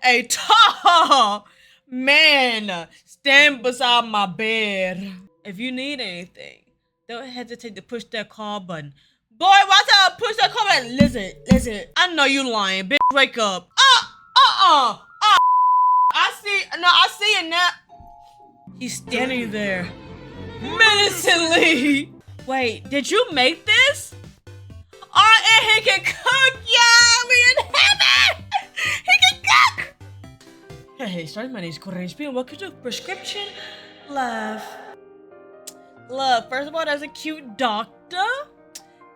A tall man stand beside my bed. If you need anything, don't hesitate to push that call button. Boy, watch out! Push that call button. Listen. I know you lying, bitch. Wake up. I see it now. He's standing there, menacingly. Wait, did you make this? Oh, and he can cook, yeah! We in heaven! He can cook! Hey, sorry, my name is KuroHP and welcome to Prescription Love. Look, first of all, there's a cute doctor.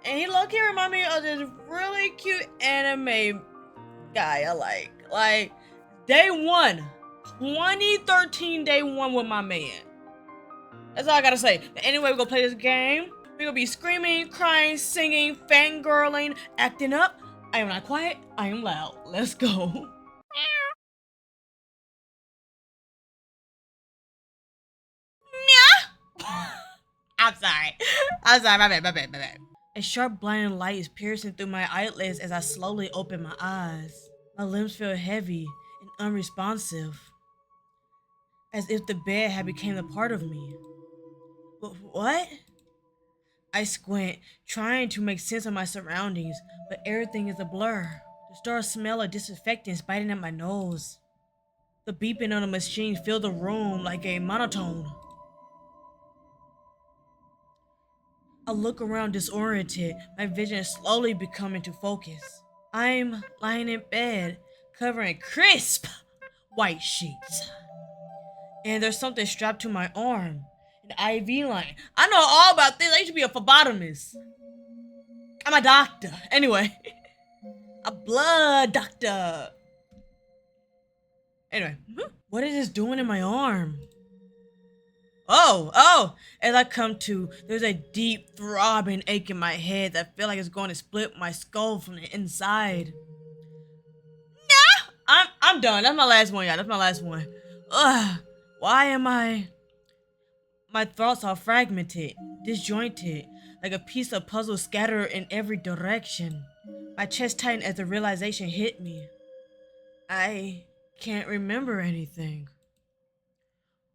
And he low-key remind me of this really cute anime guy I like. Like, day one. 2013 day one with my man. That's all I gotta say. But anyway, we're gonna play this game. We're gonna be screaming, crying, singing, fangirling, acting up. I am not quiet, I am loud. Let's go. I'm sorry, my bad. A sharp blinding light is piercing through my eyelids as I slowly open my eyes. My limbs feel heavy and unresponsive, as if the bed had become a part of me. What? I squint, trying to make sense of my surroundings, but everything is a blur. The strong smell of disinfectant biting at my nose. The beeping on the machine filled the room like a monotone. I look around disoriented, my vision slowly becoming to focus. I'm lying in bed, covering crisp white sheets. And there's something strapped to my arm. An IV line. I know all about this. I used to be a phlebotomist. I'm a doctor. Anyway. A blood doctor. Anyway. What is this doing in my arm? Oh. As I come to, there's a deep throbbing ache in my head that feels like it's going to split my skull from the inside. Nah! I'm done. That's my last one, y'all. That's my last one. Ugh. Why am I... My thoughts are fragmented, disjointed, like a piece of puzzle scattered in every direction. My chest tightened as the realization hit me. I can't remember anything.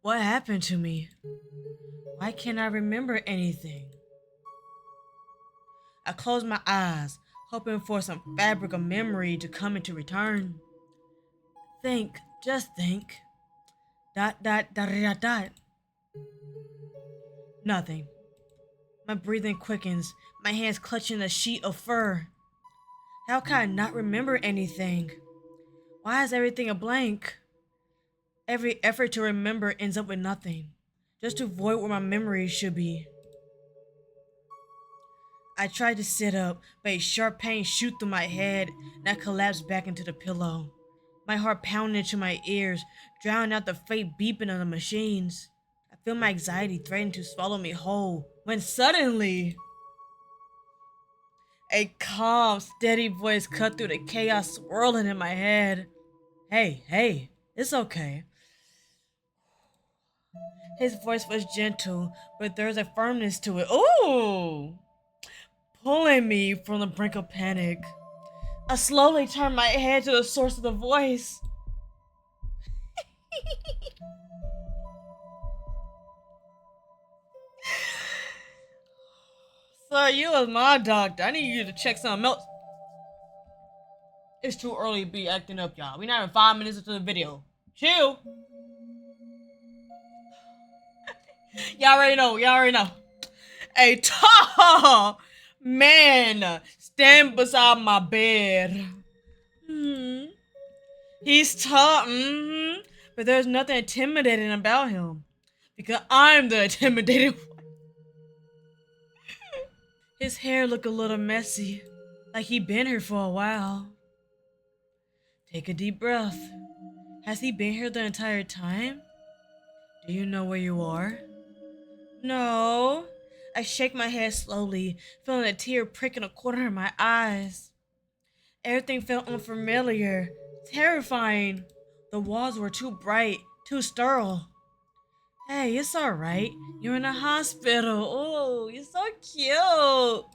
What happened to me? Why can't I remember anything? I closed my eyes, hoping for some fabric of memory to come into return. Think, just think. ... Nothing. My breathing quickens, my hands clutching a sheet of fur. How can I not remember anything? Why is everything a blank? Every effort to remember ends up with nothing, just to void where my memory should be. I tried to sit up, but a sharp pain shot through my head, and I collapsed back into the pillow. My heart pounded into my ears, drowning out the faint beeping of the machines. I feel my anxiety threatening to swallow me whole, when suddenly, a calm, steady voice cut through the chaos swirling in my head. Hey, it's okay. His voice was gentle, but there was a firmness to it. Ooh! Pulling me from the brink of panic. I slowly turned my head to the source of the voice. Sir, you was my doctor. I need you to check something else. It's too early to be acting up, y'all. We're not even 5 minutes into the video. Chill. Y'all already know. A tall man stand beside my bed. He's tall, but there's nothing intimidating about him. Because I'm the intimidated one. His hair looked a little messy, like he'd been here for a while. Take a deep breath. Has he been here the entire time? Do you know where you are? No. I shake my head slowly, feeling a tear prick in the corner of my eyes. Everything felt unfamiliar, terrifying. The walls were too bright, too sterile. Hey, it's alright. You're in a hospital. Oh, you're so cute.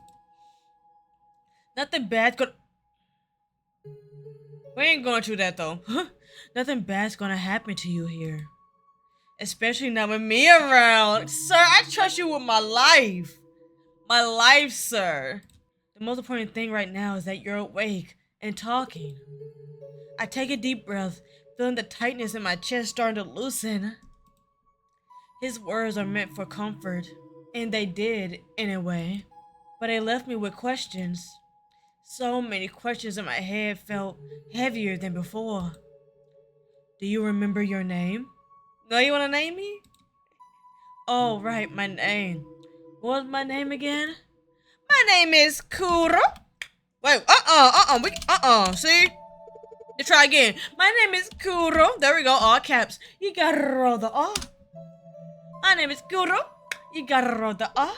Nothing bad could... We ain't going through that though. Nothing bad's gonna happen to you here. Especially not with me around. Sir, I trust you with my life. My life, sir. The most important thing right now is that you're awake and talking. I take a deep breath, feeling the tightness in my chest starting to loosen. His words are meant for comfort, and they did, in a way. But they left me with questions. So many questions in my head felt heavier than before. Do you remember your name? No, you wanna name me? Oh, right, my name. What was my name again? My name is Kuro. Wait, see? You try again. My name is Kuro. There we go, all caps. You gotta roll the R. My name is Kuro. You gotta roll the R.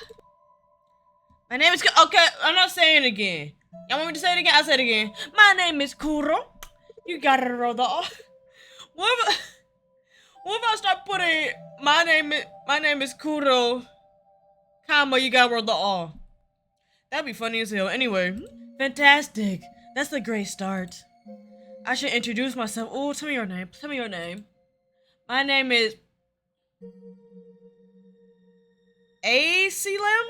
My name is okay, I'm not saying it again. Y'all want me to say it again? I'll say it again. My name is Kuro. You gotta roll the R. What if I start putting my name is Kuro, comma, you gotta roll the R? That'd be funny as hell. Anyway, fantastic. That's a great start. I should introduce myself. Oh, tell me your name. Tell me your name. My name is Aslam?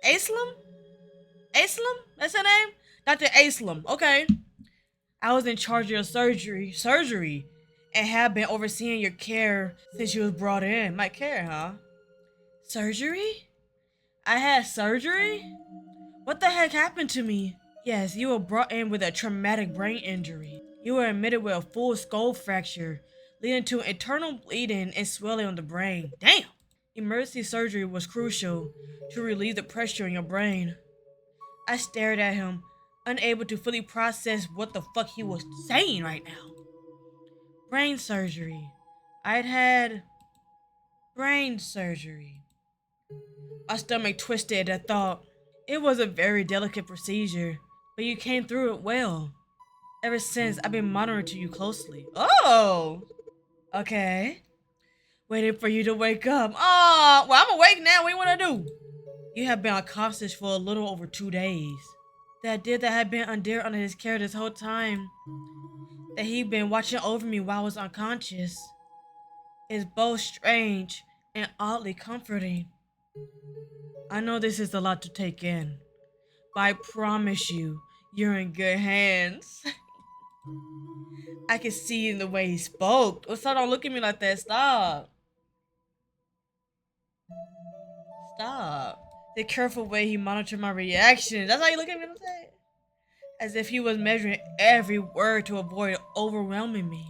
Aslam? Aslam? That's her name? Dr. Aslam. Okay. I was in charge of your surgery, and have been overseeing your care since you was brought in. My care, huh? Surgery? I had surgery? What the heck happened to me? Yes, you were brought in with a traumatic brain injury. You were admitted with a full skull fracture, leading to internal bleeding and swelling on the brain. Damn! Emergency surgery was crucial to relieve the pressure in your brain. I stared at him, unable to fully process what the fuck he was saying right now. Brain surgery. I'd had brain surgery. My stomach twisted at thought. It was a very delicate procedure, but you came through it well. Ever since, I've been monitoring you closely. Oh! Okay. Waiting for you to wake up. Oh, well, I'm awake now. What do you want to do? You have been unconscious for a little over 2 days. The idea that I had been under his care this whole time, that he'd been watching over me while I was unconscious, is both strange and oddly comforting. I know this is a lot to take in, but I promise you, you're in good hands. I could see in the way he spoke. Oh, so don't look at me like that. Stop. Stop. The careful way he monitored my reactions. That's how you look at me, I'm saying? As if he was measuring every word to avoid overwhelming me.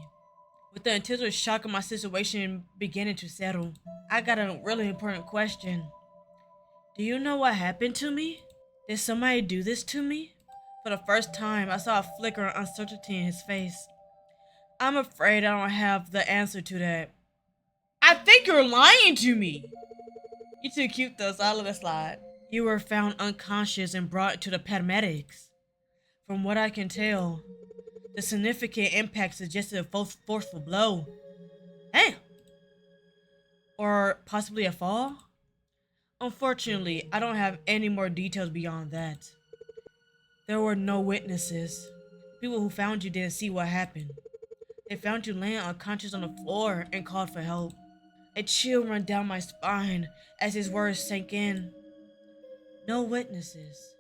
With the intense shock of my situation beginning to settle, I got a really important question. Do you know what happened to me? Did somebody do this to me? For the first time, I saw a flicker of uncertainty in his face. I'm afraid I don't have the answer to that. I think you're lying to me. You're too cute though, so I'll let it slide. You were found unconscious and brought to the paramedics. From what I can tell, the significant impact suggested a forceful blow. Damn! Or possibly a fall? Unfortunately, I don't have any more details beyond that. There were no witnesses. People who found you didn't see what happened. They found you laying unconscious on the floor and called for help. A chill ran down my spine as his words sank in. No witnesses.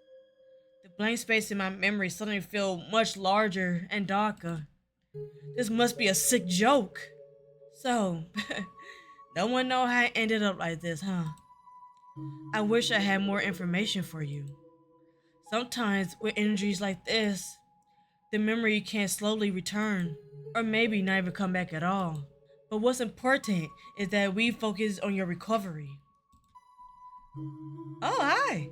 The blank space in my memory suddenly felt much larger and darker. This must be a sick joke. So, no one know how I ended up like this, huh? I wish I had more information for you. Sometimes with injuries like this, the memory can slowly return, or maybe not even come back at all. But what's important is that we focus on your recovery. Oh, hi.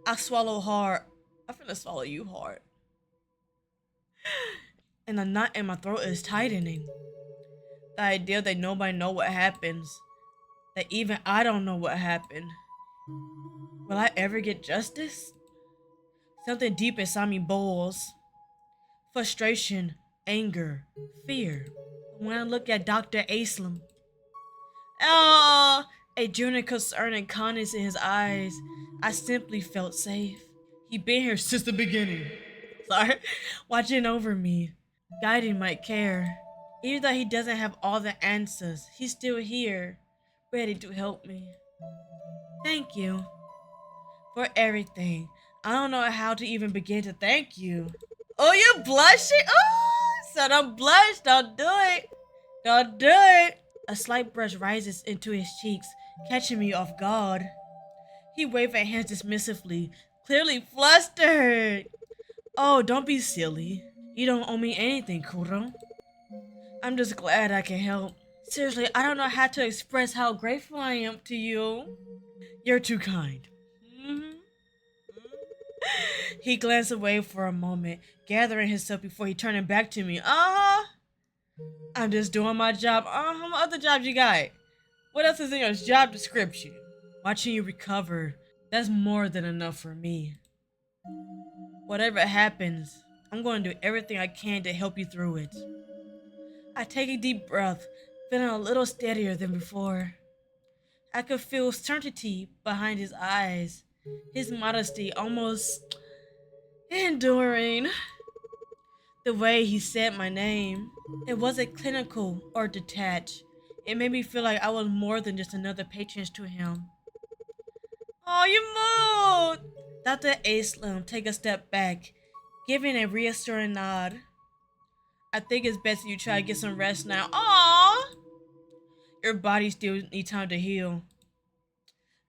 I swallow hard. I'm finna swallow you hard. And the knot in my throat is tightening. The idea that nobody know what happens, that even I don't know what happened. Will I ever get justice? Something deep inside me boils. Frustration, anger, fear. When I look at Dr. Aslam, a genuine concern and kindness in his eyes, I simply felt safe. He been here since the beginning. Sorry, watching over me, Guiding might care. Even though he doesn't have all the answers, he's still here, ready to help me. Thank you for everything. I don't know how to even begin to thank you. Oh, you blushing? Oh, so don't blush. Don't do it. Don't do it. A slight blush rises into his cheeks, catching me off guard. He waved at hands dismissively, clearly flustered. Oh, don't be silly. You don't owe me anything, Kuro. I'm just glad I can help. Seriously, I don't know how to express how grateful I am to you. You're too kind. Mm-hmm. He glanced away for a moment, gathering himself before he turned back to me. I'm just doing my job. What other jobs you got? What else is in your job description? Watching you recover, that's more than enough for me. Whatever happens, I'm going to do everything I can to help you through it. I take a deep breath, feeling a little steadier than before. I could feel certainty behind his eyes, his modesty almost enduring. The way he said my name, it wasn't clinical or detached. It made me feel like I was more than just another patient to him. Oh, you moved! Dr. Aslam take a step back, giving a reassuring nod. I think it's best you try to get some rest now. Aww! Your body still needs time to heal.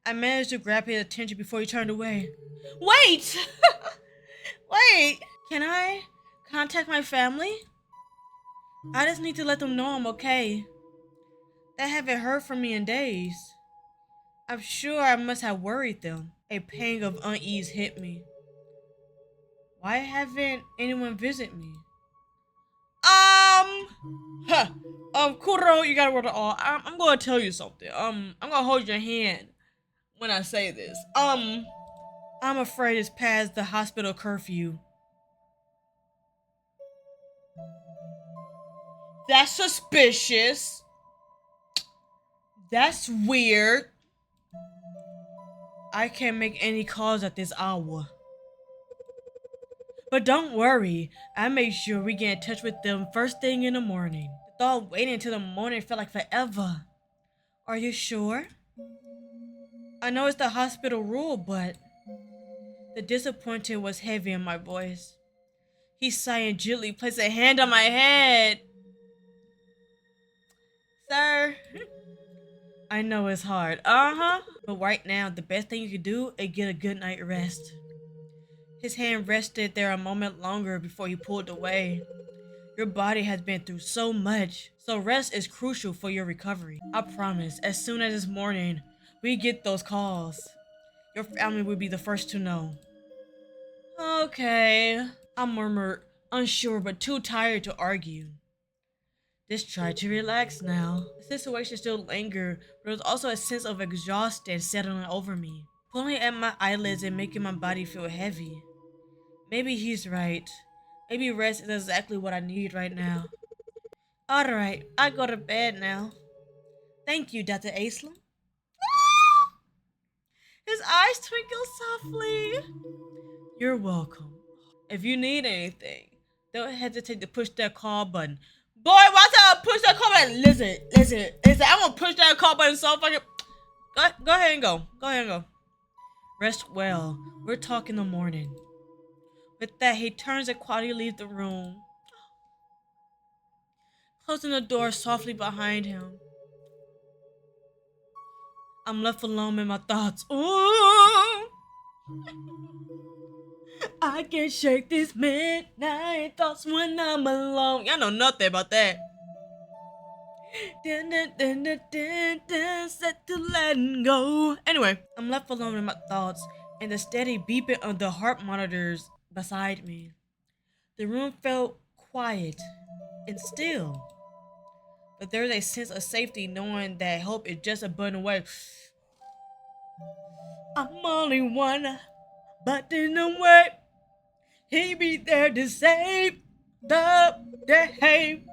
I managed to grab his attention before he turned away. Wait! Wait! Can I contact my family? I just need to let them know I'm okay. They haven't heard from me in days. I'm sure I must have worried them. A pang of unease hit me. Why haven't anyone visit me? Kuro, you gotta word it all. I'm gonna tell you something. I'm gonna hold your hand when I say this. I'm afraid it's past the hospital curfew. That's suspicious. That's weird. I can't make any calls at this hour. But don't worry, I made sure we get in touch with them first thing in the morning. The thought of waiting until the morning felt like forever. Are you sure? I know it's the hospital rule, but the disappointment was heavy in my voice. He sighed and gently placed a hand on my head. Sir, I know it's hard. But right now, the best thing you can do is get a good night rest. His hand rested there a moment longer before he pulled away. Your body has been through so much, so rest is crucial for your recovery. I promise, as soon as this morning, we get those calls. Your family will be the first to know. Okay, I murmured, unsure but too tired to argue. Just try to relax now. The situation still lingered, but there was also a sense of exhaustion settling over me, pulling at my eyelids and making my body feel heavy. Maybe he's right. Maybe rest is exactly what I need right now. Alright, I go to bed now. Thank you, Dr. Aslam. His eyes twinkle softly. You're welcome. If you need anything, don't hesitate to push that call button. Boy, watch out! Push that call button. Listen. I'm gonna push that call button so fucking. Go ahead and go. Rest well. We're talking in the morning. With that, he turns and quietly leaves the room, closing the door softly behind him. I'm left alone in my thoughts. Ooh, I can shake these midnight thoughts when I'm alone. Y'all know nothing about that. Set to letting go. Anyway, I'm left alone in my thoughts and the steady beeping of the heart monitors beside me. The room felt quiet and still, but there's a sense of safety knowing that hope is just a button away. I'm only one button away. He be there to save the day.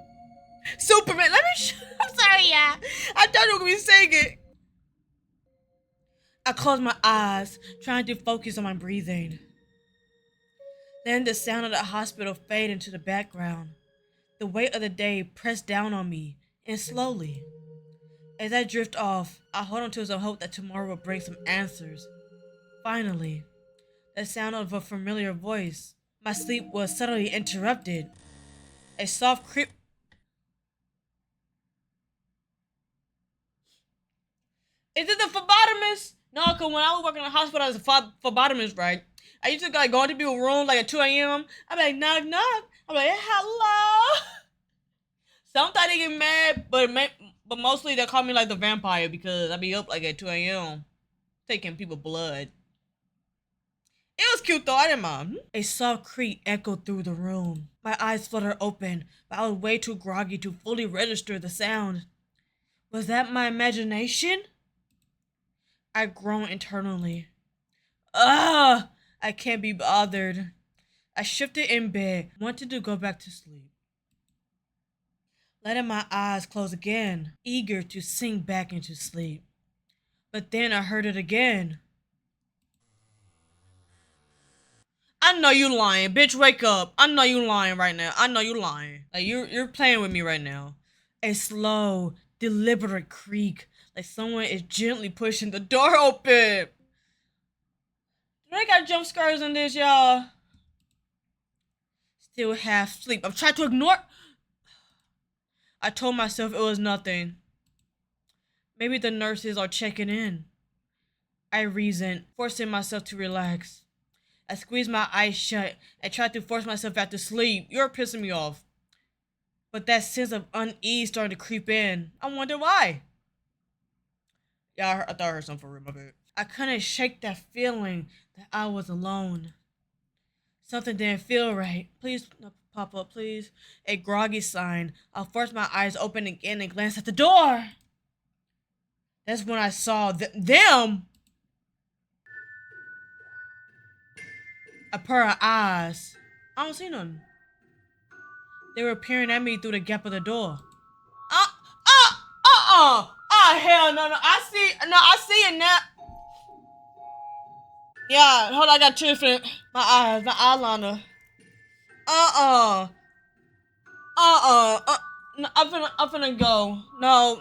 Superman, I'm sorry, yeah. I thought you were gonna be singing. I closed my eyes, trying to focus on my breathing. Then the sound of the hospital faded into the background. The weight of the day pressed down on me, and slowly, as I drift off, I hold on to some hope that tomorrow will bring some answers. Finally, the sound of a familiar voice. My sleep was suddenly interrupted. A soft creep. Is it the phlebotomist? No, cause when I was working in the hospital as a phlebotomist, right? I used to like go into people's room like at 2 a.m. I'd be like, knock, knock. I'm like, hello. Sometimes they get mad, but mostly they call me like the vampire because I be up like at 2 a.m. taking people's blood. It was cute though, I didn't mind. A soft creak echoed through the room. My eyes fluttered open, but I was way too groggy to fully register the sound. Was that my imagination? I groaned internally. Ugh! I can't be bothered. I shifted in bed, wanted to go back to sleep. Letting my eyes close again, eager to sink back into sleep. But then I heard it again. I know you lying, bitch. Wake up. I know you lying right now. I know you lying. Like you're playing with me right now. A slow, deliberate creak, like someone is gently pushing the door open. Do they got jump scares in this, y'all? Still half asleep. I'm trying to ignore. I told myself it was nothing. Maybe the nurses are checking in. I reasoned, forcing myself to relax. I squeezed my eyes shut and tried to force myself back to sleep. You're pissing me off. But that sense of unease started to creep in. I wonder why. Yeah, I thought I heard something for real, my bad. I couldn't shake that feeling that I was alone. Something didn't feel right. Please, no, pop up, please. A groggy sign. I forced my eyes open again and glanced at the door. That's when I saw them. A pair of eyes. I don't see none. They were peering at me through the gap of the door. Oh, hell no. I see it now. Yeah, hold on, I got tears for my eyes, my eyeliner. No, I'm finna go. No.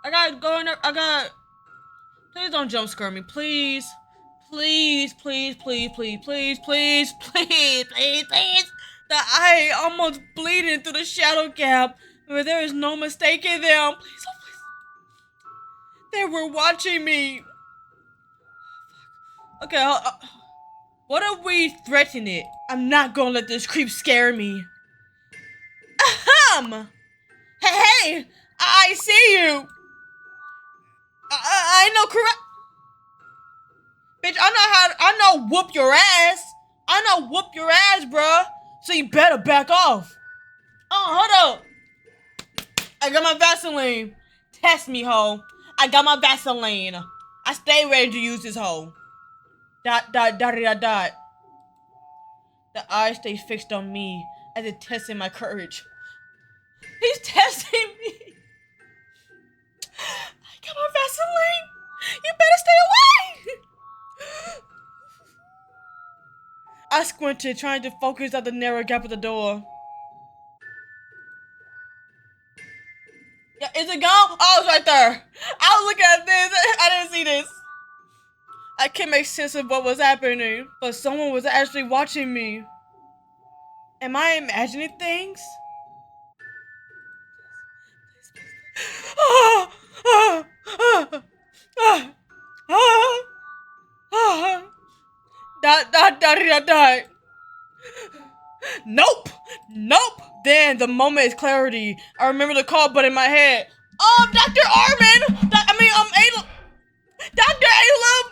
I gotta go in there. Please don't jump scare me, please. Please. The eye almost bleeding through the shadow gap where there is no mistaking them. Please. They were watching me. Okay, what if we threaten it? I'm not gonna let this creep scare me. Ahem! Hey! I see you! I know correct. Bitch, I know whoop your ass. I know whoop your ass, bruh. So you better back off. Oh, hold up. I got my Vaseline. Test me, ho. I got my Vaseline. I stay ready to use this hoe. Dot. The eye stays fixed on me as it tested my courage. He's testing me. I got my Vaseline. You better stay away. I squinted, trying to focus at the narrow gap of the door. Yeah, is it gone? Oh, it's right there. I was looking at this. I didn't see this. I can't make sense of what was happening, but someone was actually watching me. Am I imagining things? Dot. Nope. Then the moment is clarity. I remember the call button in my head. Dr. Armin. Dr. Alum.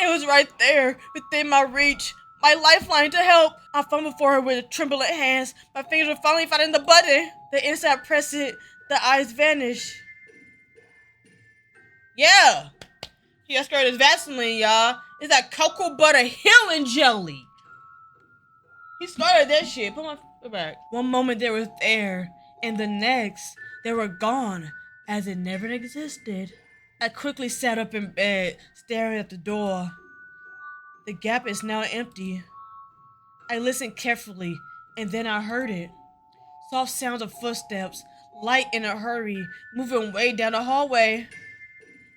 It was right there, within my reach. My lifeline to help. I fumbled for her with trembling hands. My fingers were finally finding the button. The inside press it. The eyes vanish. Yeah. He got scared his Vaseline, y'all. It's that cocoa butter healing jelly. He started that shit. Put my Go back. One moment they were there, and the next, they were gone, as it never existed. I quickly sat up in bed, staring at the door. The gap is now empty. I listened carefully, and then I heard it. Soft sounds of footsteps, light in a hurry, moving way down the hallway.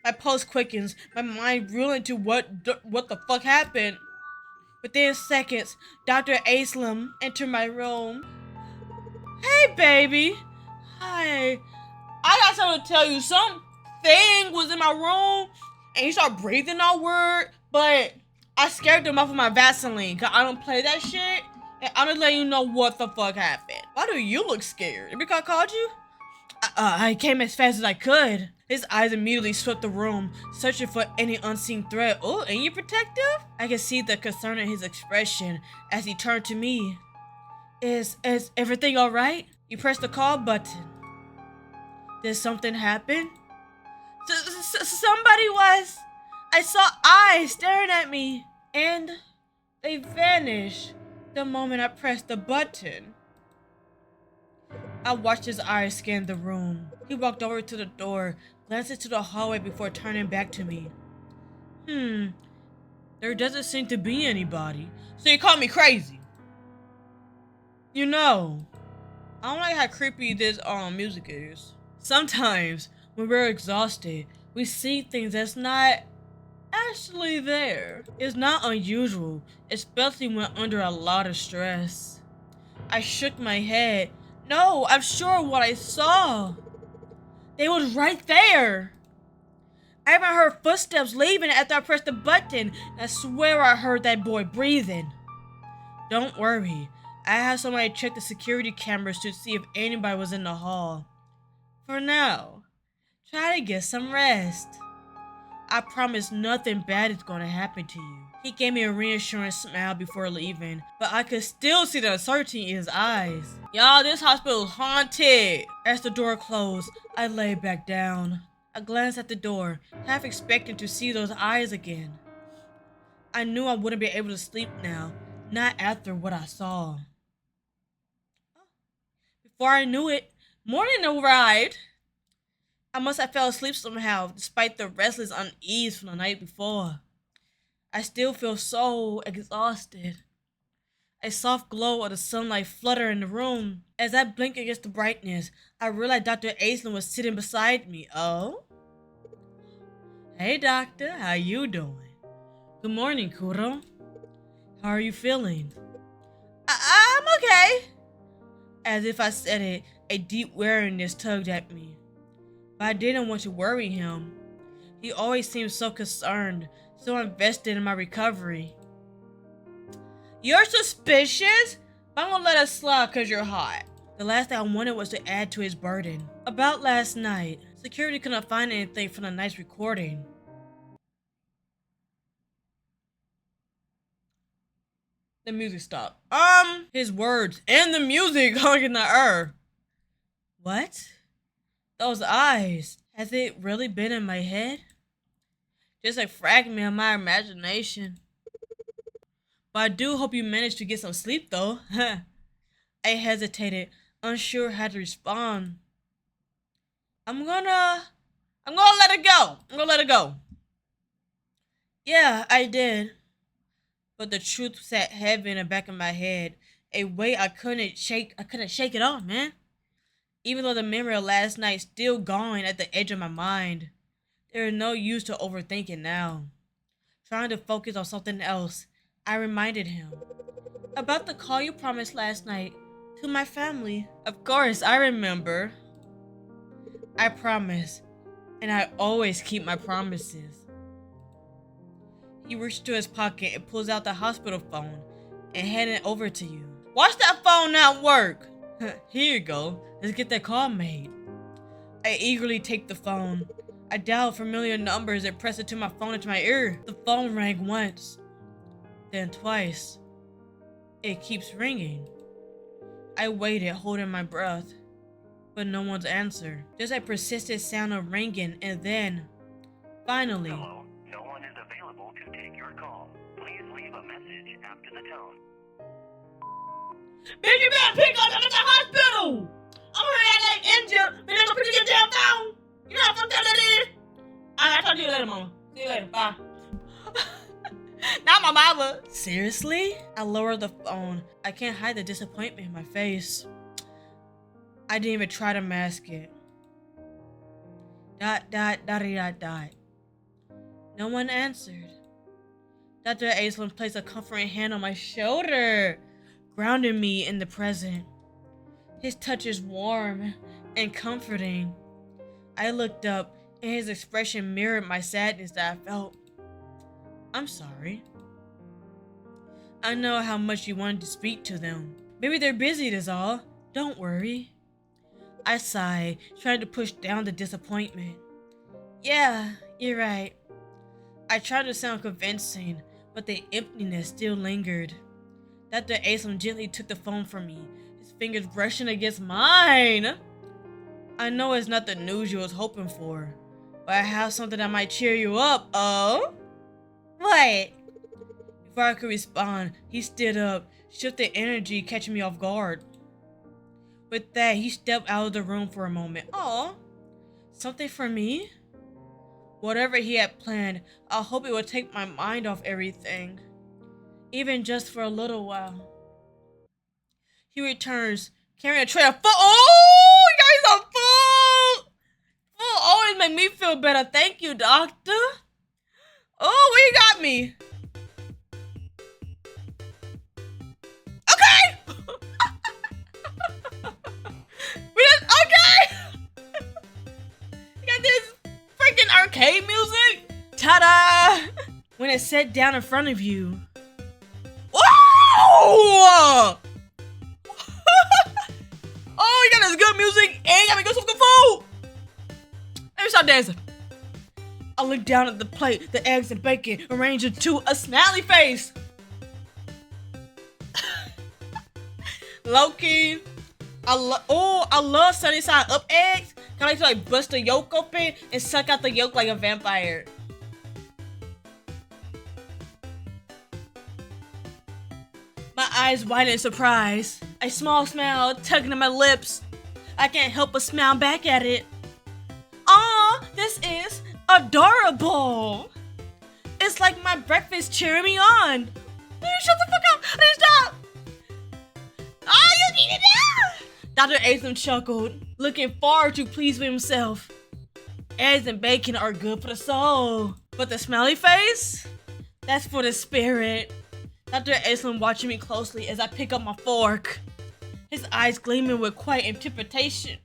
My pulse quickens, my mind reeling to what the fuck happened. Within seconds, Dr. Aslam entered my room. Hey, baby. Hi. I got something to tell you. Something was in my room, and he started breathing all weird, but I scared them off with my Vaseline, because I don't play that shit, and I'm just letting you know what the fuck happened. Why do you look scared? Because I called you? I came as fast as I could. His eyes immediately swept the room, searching for any unseen threat. Oh, ain't you protective? I could see the concern in his expression as he turned to me. Is everything alright? You pressed the call button. Did something happen? Somebody was... I saw eyes staring at me, and they vanished the moment I pressed the button. I watched his eyes scan the room. He walked over to the door, glanced into the hallway before turning back to me. There doesn't seem to be anybody. So you call me crazy? You know, I don't like how creepy this music is. Sometimes, when we're exhausted, we see things that's not actually there. It's not unusual, especially when under a lot of stress. I shook my head. No, I'm sure what I saw. They was right there. I even heard footsteps leaving after I pressed the button. I swear I heard that boy breathing. Don't worry. I had somebody check the security cameras to see if anybody was in the hall. For now, try to get some rest. I promise nothing bad is going to happen to you. He gave me a reassuring smile before leaving, but I could still see the uncertainty in his eyes. Y'all, this hospital is haunted. As the door closed, I lay back down. I glanced at the door, half expecting to see those eyes again. I knew I wouldn't be able to sleep now, not after what I saw. Before I knew it, morning arrived. I must have fell asleep somehow, despite the restless unease from the night before. I still feel so exhausted. A soft glow of the sunlight fluttered in the room. As I blinked against the brightness, I realized Dr. Aslan was sitting beside me. Oh? Hey, doctor, how you doing? Good morning, Kuro. How are you feeling? I'm okay. As if I said it, a deep weariness tugged at me. But I didn't want to worry him. He always seemed so concerned, so invested in my recovery. You're suspicious? But I'm gonna let it slide cause you're hot. The last thing I wanted was to add to his burden. About last night, security couldn't find anything from the night's recording. The music stopped. His words and the music hung in the air. What? Those eyes. Has it really been in my head? Just a fragment of my imagination. But I do hope you managed to get some sleep though. I hesitated, unsure how to respond. I'm gonna let it go. I'm gonna let it go. Yeah, I did. But the truth sat heavy in the back of my head, a weight I couldn't shake it off, man. Even though the memory of last night still gone at the edge of my mind, there is no use to overthink it now. Trying to focus on something else, I reminded him. About the call you promised last night to my family. Of course, I remember. I promise, and I always keep my promises. He reached to his pocket and pulls out the hospital phone and handed it over to you. Watch that phone not work. Here you go. Let's get that call made. I eagerly take the phone. I dialed familiar numbers and pressed it to my phone into my ear. The phone rang once, then twice. It keeps ringing. I waited, holding my breath, but no one's answer. Just a persistent sound of ringing, and then, finally. Hello, no one is available to take your call. Please leave a message after the tone. Bitch, you better pick up at the hospital. I'm gonna have that injured. Bitch, don't pick your damn phone. You know how fucked up that is? I'll talk to you later, mama. See you later. Bye. Not my mama. Seriously? I lowered the phone. I can't hide the disappointment in my face. I didn't even try to mask it. ... No one answered. Dr. Aislinn placed a comforting hand on my shoulder, grounding me in the present. His touch is warm and comforting. I looked up, and his expression mirrored my sadness that I felt. I'm sorry. I know how much you wanted to speak to them. Maybe they're busy, that's all. Don't worry. I sighed, trying to push down the disappointment. Yeah, you're right. I tried to sound convincing, but the emptiness still lingered. Dr. Aislinn gently took the phone from me, his fingers brushing against mine. I know it's not the news you was hoping for, but I have something that might cheer you up. Oh? What? Before I could respond, he stood up, shifted energy, catching me off guard. With that, he stepped out of the room for a moment. Aw, something for me? Whatever he had planned, I hope it would take my mind off everything. Even just for a little while. He returns, carrying a tray of food. Oh, you got some food! Food always make me feel better. Thank you, doctor. Oh, what you got me? Okay! Okay! You got this freaking arcade music? Ta-da! When it's set down in front of you. Whoa! Oh, you got this good music and you got me good some good food. Let me stop dancing. I look down at the plate, the eggs and bacon arranged into a smiley face. Low-key, I love sunny side up eggs. I like to like bust the yolk open and suck out the yolk like a vampire. My eyes widen in surprise. A small smile tugging at my lips. I can't help but smile back at it. Aw, this is adorable. It's like my breakfast cheering me on. Shut the fuck up. Please stop. Oh, you need it now. Dr. Aislinn chuckled, looking far too pleased with himself. Eggs and bacon are good for the soul. But the smiley face? That's for the spirit. Dr. Aislinn watching me closely as I pick up my fork. His eyes gleaming with quiet interpretation.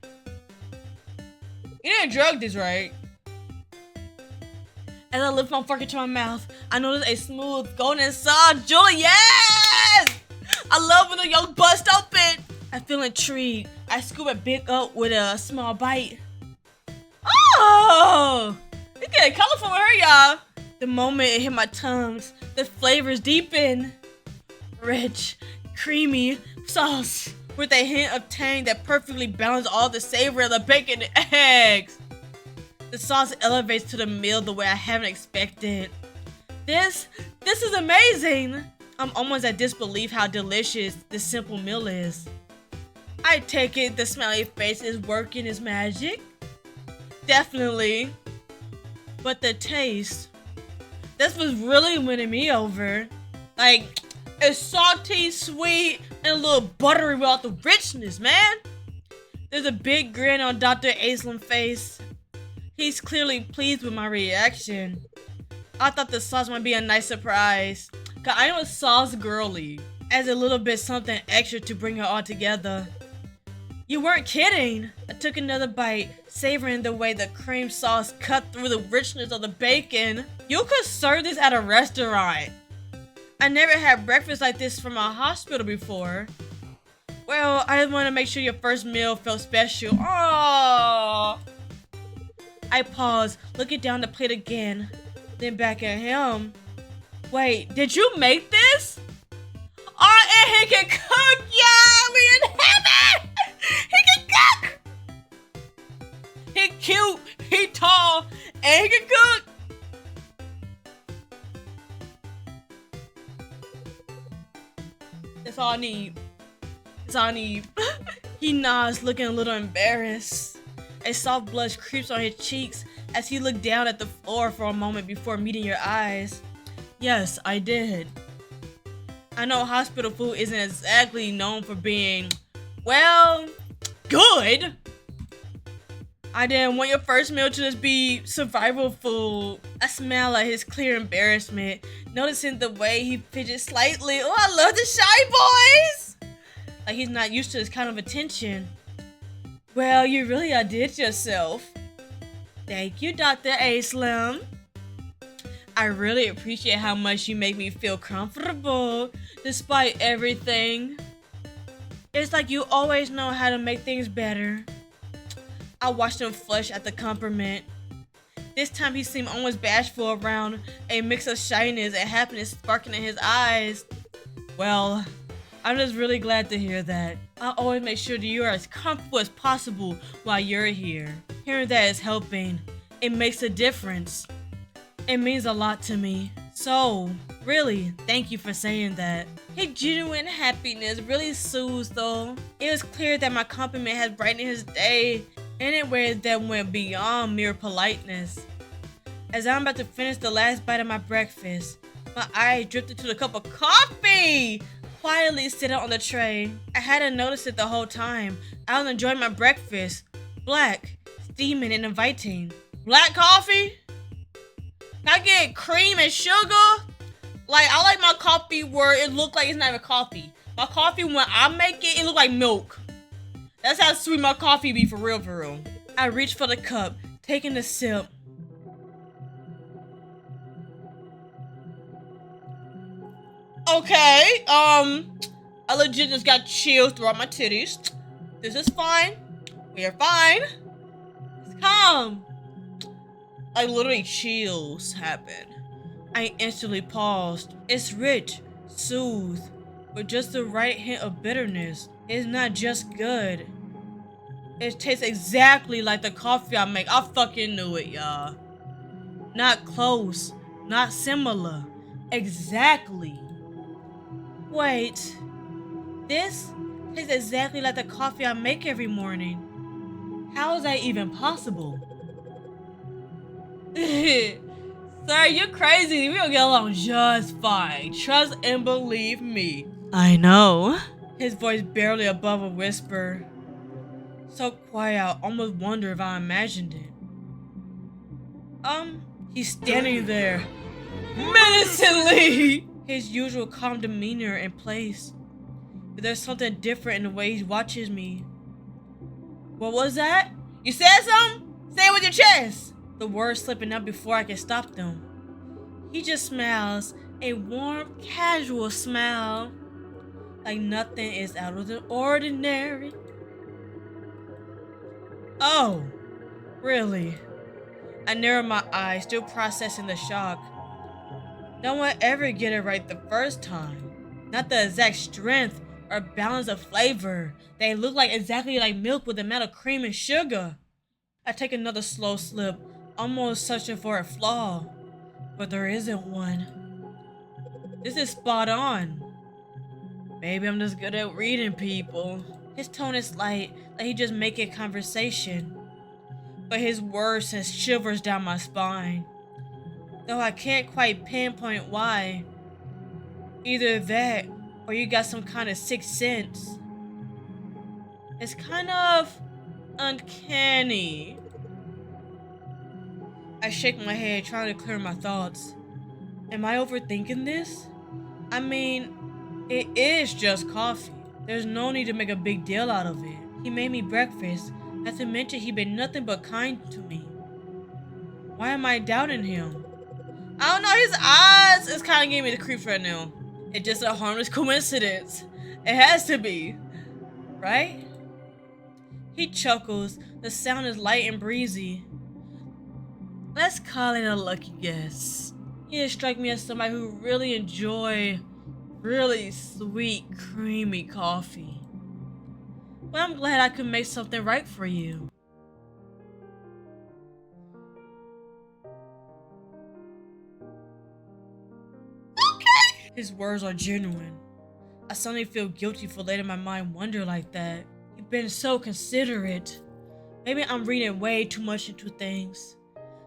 You didn't drug this, right? As I lift my fork into my mouth, I notice a smooth, golden soft joy. Yes! I love when the yolk bust open. I feel intrigued. I scoop it big up with a small bite. Oh! It's getting colorful here, y'all. The moment it hit my tongues, the flavors deepen. Rich, creamy sauce with a hint of tang that perfectly balances all the savor of the bacon and eggs. The sauce elevates to the meal the way I haven't expected. This is amazing. I'm almost at disbelief how delicious this simple meal is. I take it the smiley face is working its magic. Definitely. But the taste, this was really winning me over. Like, it's salty, sweet, and a little buttery without the richness, man. There's a big grin on Dr. Aislinn's face. He's clearly pleased with my reaction. I thought the sauce might be a nice surprise. Cause I know sauce girly. Adds a little bit something extra to bring it all together. You weren't kidding. I took another bite, savoring the way the cream sauce cut through the richness of the bacon. You could serve this at a restaurant. I never had breakfast like this from a hospital before. Well, I just wanted to make sure your first meal felt special. Aww. I paused, looking down the plate again, then back at him. Wait, did you make this? Oh, and he can cook, y'all! We in heaven! He can cook! He cute, he tall, and he can cook! That's all I need. Zani. He nods, looking a little embarrassed. A soft blush creeps on his cheeks as he looked down at the floor for a moment before meeting your eyes. Yes, I did. I know hospital food isn't exactly known for being, well, good. I didn't want your first meal to just be survival food. I smiled at his clear embarrassment, noticing the way he fidgeted slightly. Oh, I love the shy boys! Like he's not used to this kind of attention. Well, you really outdid yourself. Thank you, Dr. A-Slim. I really appreciate how much you make me feel comfortable, despite everything. It's like you always know how to make things better. I watched him flush at the compliment. This time he seemed almost bashful around a mix of shyness and happiness sparking in his eyes. Well, I'm just really glad to hear that. I always make sure that you are as comfortable as possible while you're here. Hearing that is helping. It makes a difference. It means a lot to me. So, really, thank you for saying that. His genuine happiness really soothes though. It was clear that my compliment had brightened his day in ways that went beyond mere politeness. As I'm about to finish the last bite of my breakfast, my eye drifted to the cup of coffee quietly sitting on the tray. I hadn't noticed it the whole time. I was enjoying my breakfast. Black, steaming and inviting. Black coffee? Can I get cream and sugar? Like, I like my coffee where it look like it's not even coffee. My coffee, when I make it, it look like milk. That's how sweet my coffee be, for real, for real. I reached for the cup, taking a sip. Okay, I legit just got chills throughout my titties. This is fine. We are fine. It's calm. Like, literally chills happen. I instantly paused. It's rich, soothed, with just the right hint of bitterness. It's not just good. It tastes exactly like the coffee I make. I fucking knew it, y'all. Not close, not similar. Exactly. Wait, this tastes exactly like the coffee I make every morning. How is that even possible? Sir, you're crazy. We'll get along just fine. Trust and believe me. I know. His voice barely above a whisper. So quiet, I almost wonder if I imagined it. He's standing there, menacingly. His usual calm demeanor in place. But there's something different in the way he watches me. What was that? You said something? Say it with your chest. The words slipping out before I can stop them. He just smiles, a warm, casual smile. Like nothing is out of the ordinary. Oh, really? I narrowed my eyes, still processing the shock. No one ever get it right the first time. Not the exact strength or balance of flavor. They look like exactly like milk with a amount of cream and sugar. I take another slow slip, almost searching for a flaw. But there isn't one. This is spot on. Maybe I'm just good at reading people. His tone is light, like he just making conversation. But his words send shivers down my spine. Though I can't quite pinpoint why. Either that, or you got some kind of sixth sense. It's kind of uncanny. I shake my head, trying to clear my thoughts. Am I overthinking this? I mean, it is just coffee. There's no need to make a big deal out of it. He made me breakfast. Not to mention he been nothing but kind to me. Why am I doubting him? I don't know, his eyes is kind of giving me the creeps right now. It's just a harmless coincidence. It has to be. Right? He chuckles. The sound is light and breezy. Let's call it a lucky guess. He has struck me as somebody who really enjoy really sweet, creamy coffee. But I'm glad I could make something right for you. Okay. His words are genuine. I suddenly feel guilty for letting my mind wander like that. You've been so considerate. Maybe I'm reading way too much into things.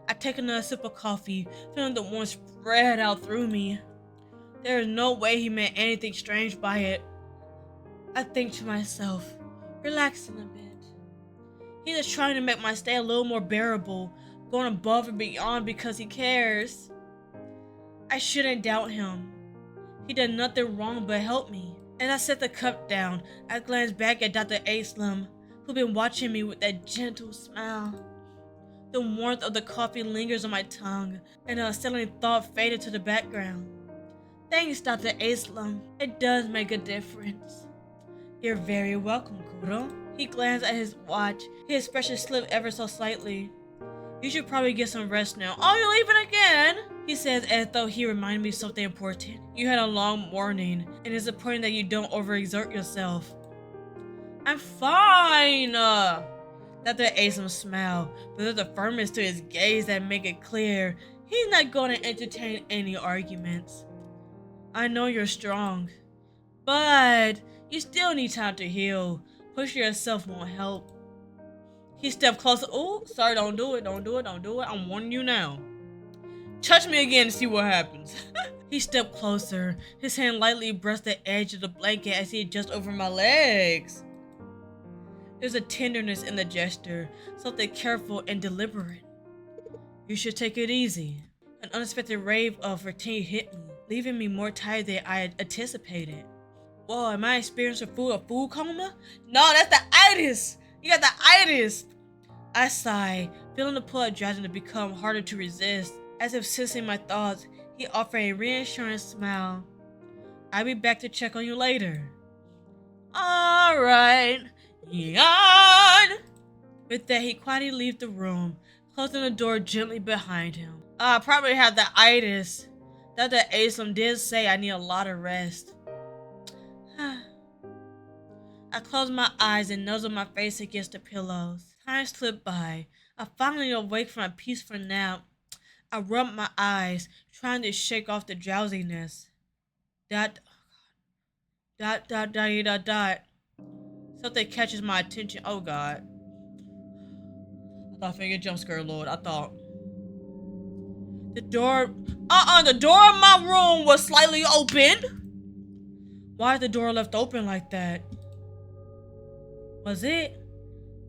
I take another sip of coffee, feeling the warmth spread out through me. There is no way he meant anything strange by it. I think to myself, relaxing a bit. He's just trying to make my stay a little more bearable, going above and beyond because he cares. I shouldn't doubt him. He did nothing wrong but help me. As I set the cup down, I glanced back at Dr. Aslam, who'd been watching me with that gentle smile. The warmth of the coffee lingers on my tongue, and an unsettling thought faded to the background. Thanks, Dr. Aslam. It does make a difference. You're very welcome, Kuro. He glanced at his watch. His expression slipped ever so slightly. You should probably get some rest now. Oh, you're leaving again? He says as though he reminded me of something important. You had a long morning, and it's important that you don't overexert yourself. I'm fine. Dr. Aslam smiled, but there's a firmness to his gaze that make it clear he's not going to entertain any arguments. I know you're strong, but you still need time to heal. Pushing yourself won't help. He stepped closer. Oh, sorry, don't do it. I'm warning you now. Touch me again and see what happens. He stepped closer. His hand lightly brushed the edge of the blanket as he adjusted over my legs. There's a tenderness in the gesture, something careful and deliberate. You should take it easy. An unexpected wave of fatigue hit me, leaving me more tired than I had anticipated. Whoa, am I experiencing a food coma? No, that's the itis! You got the itis! I sighed, feeling the pull of adrenaline to become harder to resist. As if sensing my thoughts, he offered a reassuring smile. I'll be back to check on you later. Alright. Yawn! With that, he quietly left the room, closing the door gently behind him. I probably have the itis. Dr. Aslam did say I need a lot of rest. I closed my eyes and nuzzled my face against the pillows. Time slipped by. I finally awake from a peaceful nap. I rubbed my eyes, trying to shake off the drowsiness. Dot. Something catches my attention. Oh God. I thought I figured a jump scare, Lord. I thought. The door of my room was slightly open. Why is the door left open like that? Was it?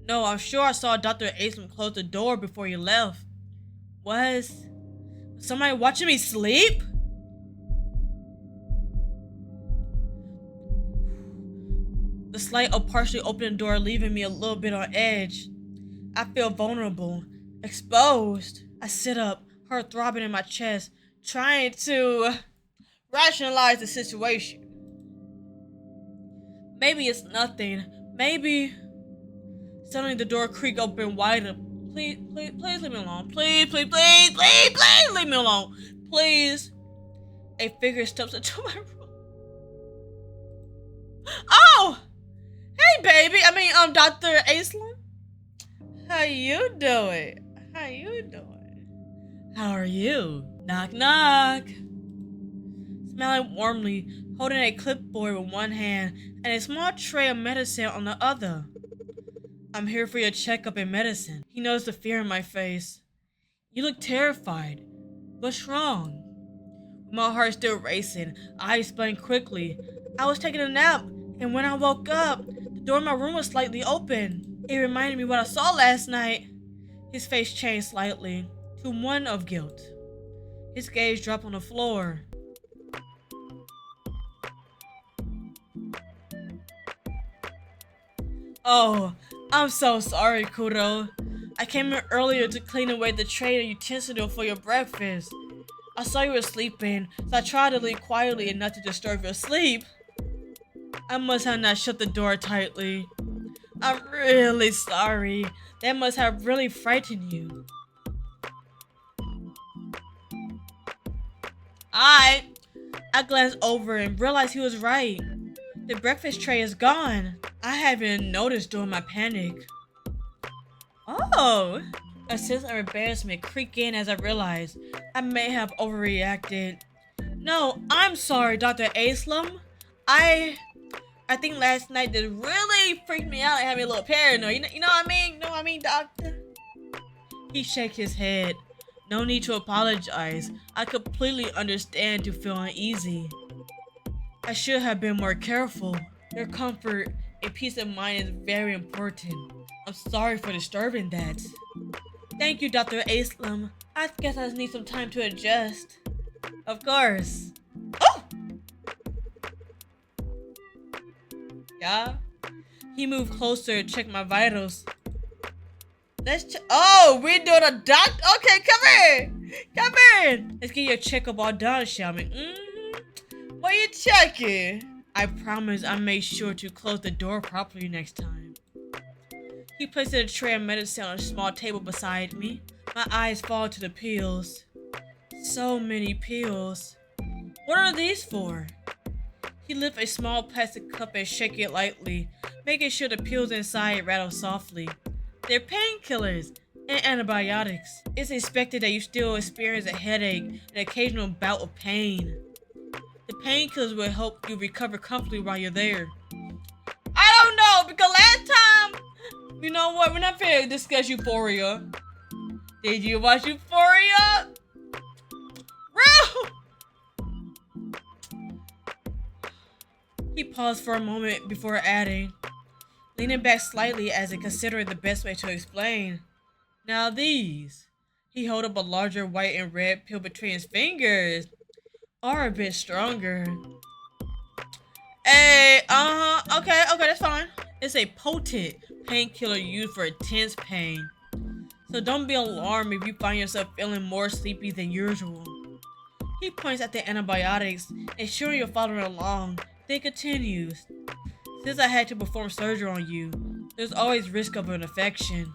No, I'm sure I saw Dr. Aslam close the door before he left. Was somebody watching me sleep? The slight of partially opening door leaving me a little bit on edge. I feel vulnerable, exposed. I sit up, heart throbbing in my chest, trying to rationalize the situation. Maybe it's nothing. Maybe. Suddenly the door creaked open wider. Please leave me alone. Please leave me alone. Please. A figure steps into my room. Oh! Hey, baby. Dr. Aslam. How you doing? How are you? Knock, knock. Smiling warmly, holding a clipboard with one hand and a small tray of medicine on the other. I'm here for your checkup and medicine. He noticed the fear in my face. You look terrified. What's wrong? My heart still racing. I explained quickly. I was taking a nap, and when I woke up, the door of my room was slightly open. It reminded me what I saw last night. His face changed slightly, to one of guilt. His gaze dropped on the floor. Oh, I'm so sorry, Kuro. I came in earlier to clean away the tray and utensil for your breakfast. I saw you were sleeping, so I tried to leave quietly and not to disturb your sleep. I must have not shut the door tightly. I'm really sorry. That must have really frightened you. I glanced over and realized he was right. The breakfast tray is gone. I haven't noticed during my panic. Oh! A sense of embarrassment creaked in as I realized I may have overreacted. No, I'm sorry, Dr. Aslam. I think last night just really freaked me out and had me a little paranoid. You know what I mean? You know what I mean, doctor? He shook his head. No need to apologize. I completely understand you feel uneasy. I should have been more careful. Your comfort and peace of mind is very important. I'm sorry for disturbing that. Thank you, Dr. Aslam. I guess I just need some time to adjust. Of course. Oh! Yeah? He moved closer to check my vitals. Let's check. Oh, we doing a doctor? Okay, come in. Come in. Let's get your checkup all done, shall we? What are you checking? I promise I made sure to close the door properly next time. He placed a tray of medicine on a small table beside me. My eyes fall to the pills. So many pills. What are these for? He lifted a small plastic cup and shook it lightly, making sure the pills inside rattle softly. They're painkillers and antibiotics. It's expected that you still experience a headache and occasional bout of pain. The painkillers will help you recover comfortably while you're there. I don't know, because last time, you know what, we're not going to discuss Euphoria. Did you watch Euphoria? He paused for a moment before adding, leaning back slightly as if considering the best way to explain. Now these, he held up a larger white and red pill between his fingers, are a bit stronger. Hey, okay, that's fine. It's a potent painkiller used for intense pain. So don't be alarmed if you find yourself feeling more sleepy than usual. He points at the antibiotics, ensuring you're following along, then continues. Since I had to perform surgery on you, there's always risk of an infection.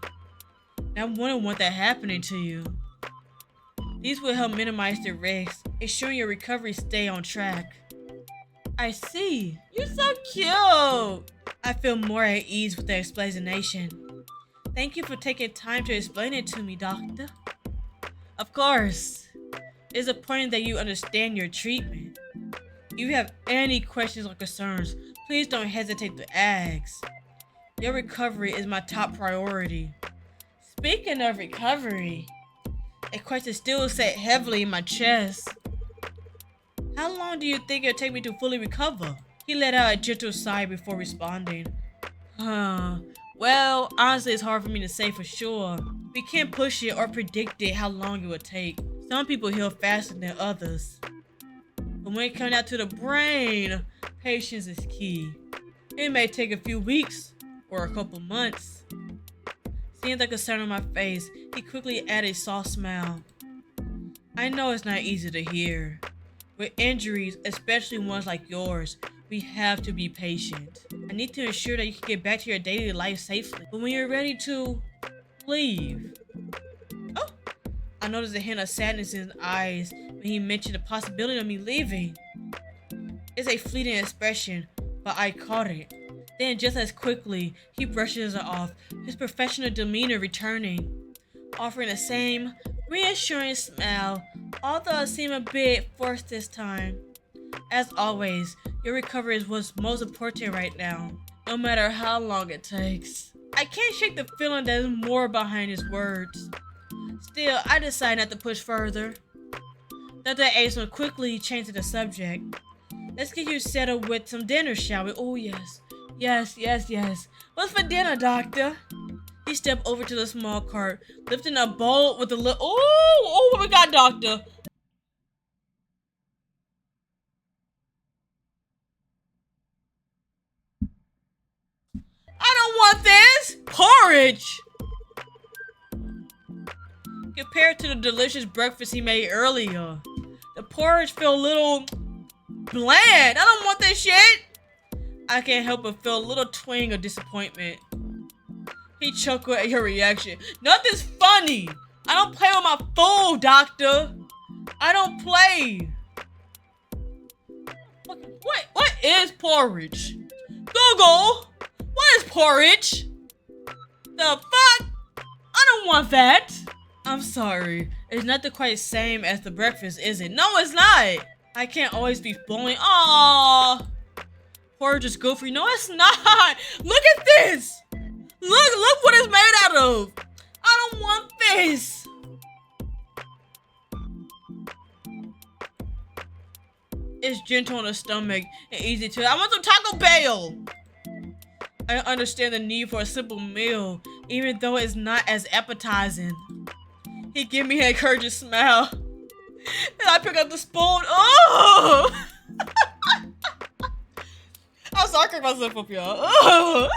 And I wouldn't want that happening to you. These will help minimize the risk, ensuring your recovery stay on track. I see. You're so cute. I feel more at ease with the explanation. Thank you for taking time to explain it to me, doctor. Of course. It's important that you understand your treatment. If you have any questions or concerns, please don't hesitate to ask. Your recovery is my top priority. Speaking of recovery, a question still sat heavily in my chest. How long do you think it'll take me to fully recover? He let out a gentle sigh before responding. Well, honestly, it's hard for me to say for sure. We can't push it or predict it how long it will take. Some people heal faster than others. But when it comes down to the brain, patience is key. It may take a few weeks or a couple months. Seeing the concern on my face, he quickly added a soft smile. I know it's not easy to hear. With injuries, especially ones like yours, we have to be patient. I need to ensure that you can get back to your daily life safely. But when you're ready to leave. Oh, I noticed a hint of sadness in his eyes when he mentioned the possibility of me leaving. It's a fleeting expression, but I caught it. Then just as quickly, he brushes it off, his professional demeanor returning, offering the same reassuring smile, although it seemed a bit forced this time. As always, your recovery is what's most important right now, no matter how long it takes. I can't shake the feeling that there's more behind his words. Still, I decide not to push further. Dr. Aslam quickly changed the subject. Let's get you settled with some dinner, shall we? Oh, yes. Yes. What's for dinner, doctor? He stepped over to the small cart, lifting a bowl with a little. Oh, what we got, doctor? I don't want this! Porridge! Compared to the delicious breakfast he made earlier, the porridge feel a little bland. I don't want this shit! I can't help but feel a little twinge of disappointment. He chuckled at your reaction. Nothing's funny! I don't play with my food, doctor! I don't play! What is porridge? Google! What is porridge? The fuck? I don't want that! I'm sorry. It's not the quite same as the breakfast, is it? No, it's not! I can't always be flowing. Aww! porridge is good for you. No, it's not. Look at this. Look what it's made out of. I don't want this. It's gentle on the stomach and easy to. I want some Taco Bell. I understand the need for a simple meal, even though it's not as appetizing. He gave me an encouraging smile. And I pick up the spoon. Oh! I'm sorry, I cracked myself up, y'all. Oh!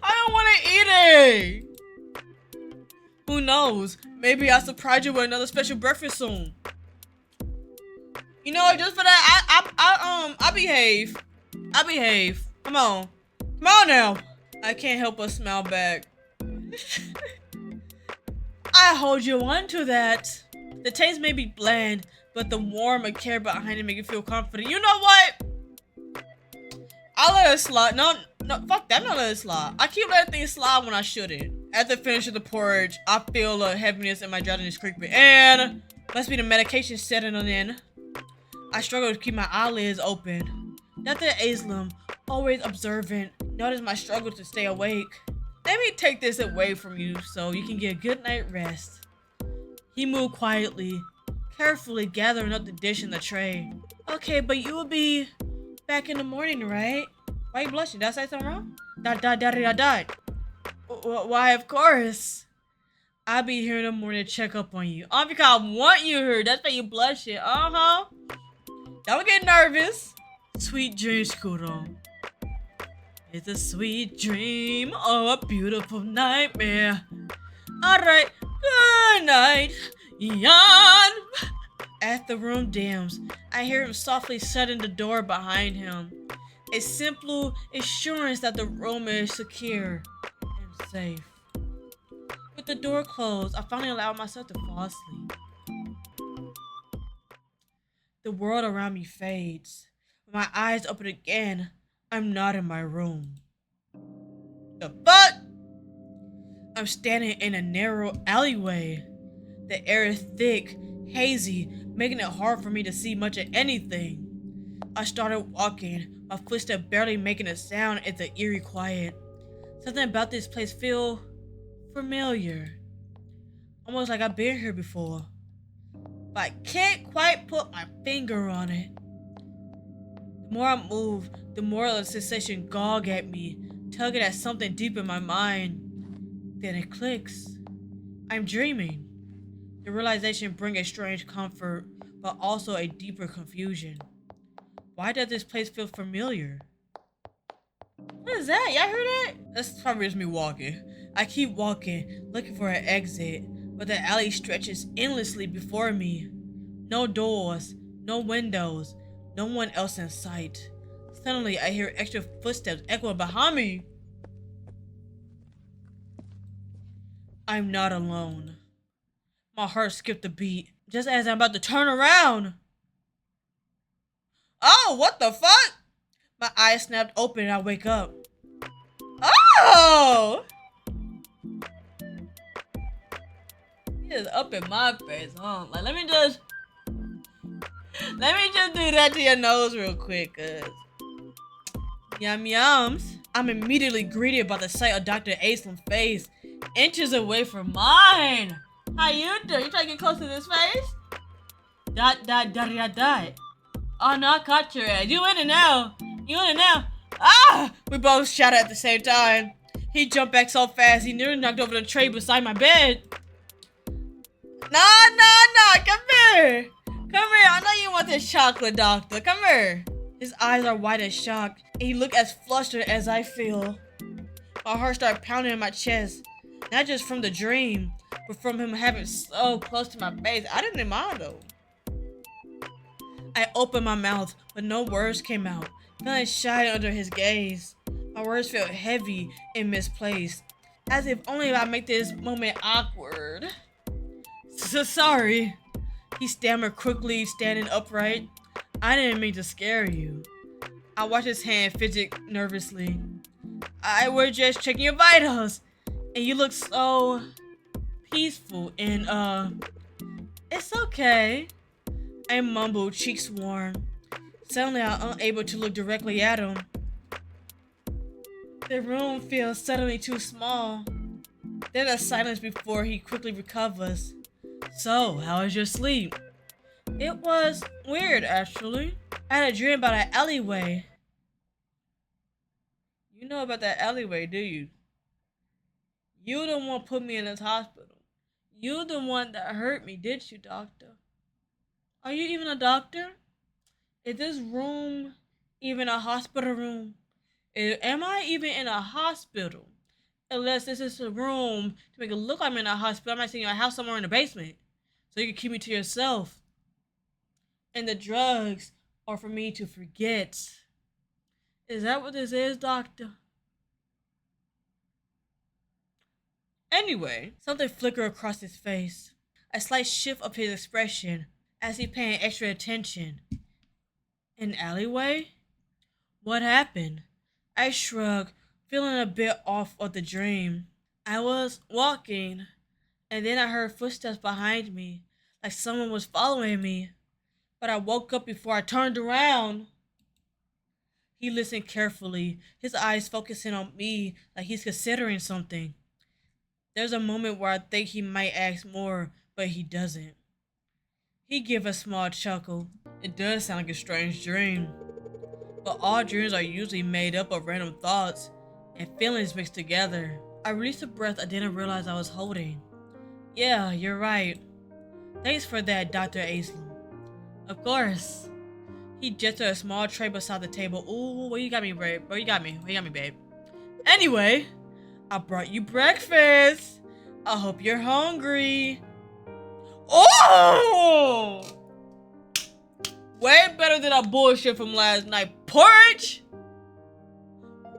I don't want to eat it. Who knows? Maybe I'll surprise you with another special breakfast soon. You know what? Just for that, I behave. I behave. Come on. Come on now. I can't help but smile back. I hold you on to that. The taste may be bland, but the warmth and care behind it make you feel confident. You know what? I'll let it slide. No, fuck that. I'm not letting it slide. I keep letting things slide when I shouldn't. After finishing the porridge, I feel a heaviness in my drowsiness creeping. And must be the medication setting in. I struggle to keep my eyelids open. Dr. Aslam, always observant, noticed my struggle to stay awake. Let me take this away from you so you can get a good night rest. He moved quietly, carefully gathering up the dish in the tray. Okay, but you will be back in the morning, right? Why are you blushing? Did I say something wrong? Why, of course. I'll be here in the morning to check up on you. Oh, because I want you here. That's why you blushing. Uh-huh. Don't get nervous. Sweet dreams, Kuro. It's a sweet dream or a beautiful nightmare. Alright, good night, yawn. As the room dims, I hear him softly shutting the door behind him. A simple assurance that the room is secure and safe. With the door closed, I finally allowed myself to fall asleep. The world around me fades. When my eyes open again, I'm not in my room. The fuck? I'm standing in a narrow alleyway. The air is thick, hazy, making it hard for me to see much of anything. I started walking, my footsteps barely making a sound in the eerie quiet. Something about this place feels familiar. Almost like I've been here before. But I can't quite put my finger on it. The more I move, the more the sensation gog at me, tugging at something deep in my mind. Then it clicks. I'm dreaming. The realization brings a strange comfort, but also a deeper confusion. Why does this place feel familiar? What is that? Y'all heard that? That's probably just me walking. I keep walking, looking for an exit, but the alley stretches endlessly before me. No doors, no windows, no one else in sight. Suddenly, I hear extra footsteps echoing behind me. I'm not alone. My heart skipped a beat, just as I'm about to turn around. Oh, what the fuck? My eyes snapped open and I wake up. Oh! He is up in my face, huh? Like, let me just do that to your nose real quick, cause yum yums. I'm immediately greeted by the sight of Dr. Aslam's face, inches away from mine. How you doing? You trying to get close to this face? Dot. Oh no, I caught your ass. You in it now. You in it now. Ah! We both shouted at the same time. He jumped back so fast, he nearly knocked over the tray beside my bed. No, come here. Come here, I know you want this chocolate, doctor. Come here. His eyes are wide as shock, and he looked as flustered as I feel. My heart started pounding in my chest, not just from the dream, but from him having so close to my face. I didn't mind though. I opened my mouth, but no words came out, feeling shy under his gaze. My words felt heavy and misplaced, as if only if I make this moment awkward. Sorry, he stammered quickly, standing upright. I didn't mean to scare you. I watched his hand fidget nervously. I was just checking your vitals, and you look so peaceful and it's okay. I mumbled, cheeks warm. Suddenly, I'm unable to look directly at him. The room feels suddenly too small. Then a silence before he quickly recovers. So, how was your sleep? It was weird, actually. I had a dream about an alleyway. You know about that alleyway, do you? You the one put me in this hospital. You the one that hurt me, did you, doctor? Are you even a doctor? Is this room even a hospital room? Am I even in a hospital? Unless this is a room to make it look like I'm in a hospital, I might see a house somewhere in the basement. So you can keep me to yourself. And the drugs are for me to forget. Is that what this is, doctor? Anyway, something flickered across his face. A slight shift of his expression as he paid extra attention. An alleyway? What happened? I shrugged, feeling a bit off of the dream. I was walking, and then I heard footsteps behind me, like someone was following me. But I woke up before I turned around. He listened carefully, his eyes focusing on me like he's considering something. There's a moment where I think he might ask more, but he doesn't. He gave a small chuckle. It does sound like a strange dream. But all dreams are usually made up of random thoughts and feelings mixed together. I released a breath I didn't realize I was holding. Yeah, you're right. Thanks for that, Dr. Aisling. Of course. He gestured a small tray beside the table. Ooh, what you got me, babe? What you got me? What you got me, babe? Anyway, I brought you breakfast. I hope you're hungry. Oh! Way better than that bullshit from last night. Porridge?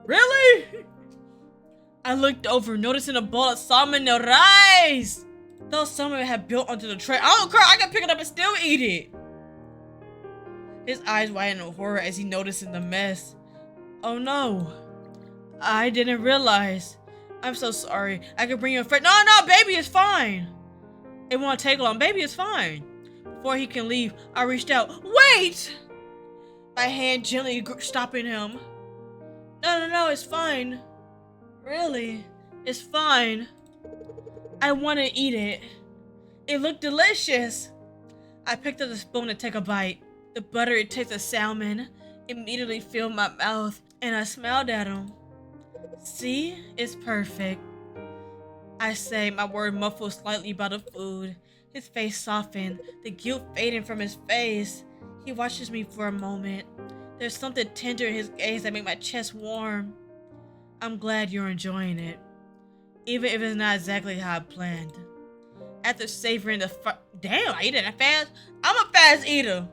Really? I looked over, noticing a bowl of salmon and rice. Though some of it had built onto the tray. I don't care, I can pick it up and still eat it. His eyes widened in horror as he noticed the mess. Oh no. I didn't realize. I'm so sorry. I could bring you a friend. No, baby, it's fine. It won't take long. Baby, it's fine. Before he can leave, I reached out. Wait! My hand gently stopping him. No, it's fine. Really, it's fine. I want to eat it. It looked delicious. I picked up the spoon to take a bite. The buttery taste of salmon immediately filled my mouth, and I smiled at him. See, it's perfect. I say, my word muffled slightly by the food. His face softened, the guilt fading from his face. He watches me for a moment. There's something tender in his gaze that makes my chest warm. I'm glad you're enjoying it, even if it's not exactly how I planned. After savoring the damn, I eat it that fast? I'm a fast eater.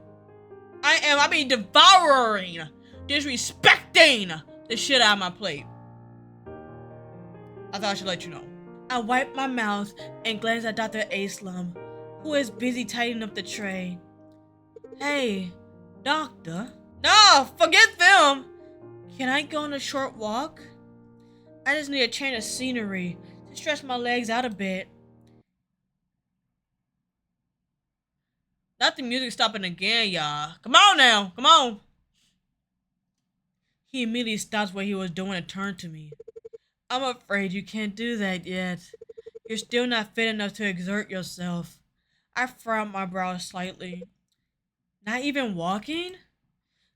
I mean devouring, disrespecting the shit out of my plate. I thought I should let you know. I wiped my mouth and glanced at Dr. Aisling, who is busy tidying up the tray. Hey, doctor. No, forget them. Can I go on a short walk? I just need a change of scenery to stretch my legs out a bit. Not the music stopping again, y'all. Come on now, come on. He immediately stops what he was doing and turned to me. I'm afraid you can't do that yet. You're still not fit enough to exert yourself. I frowned my brows slightly. Not even walking?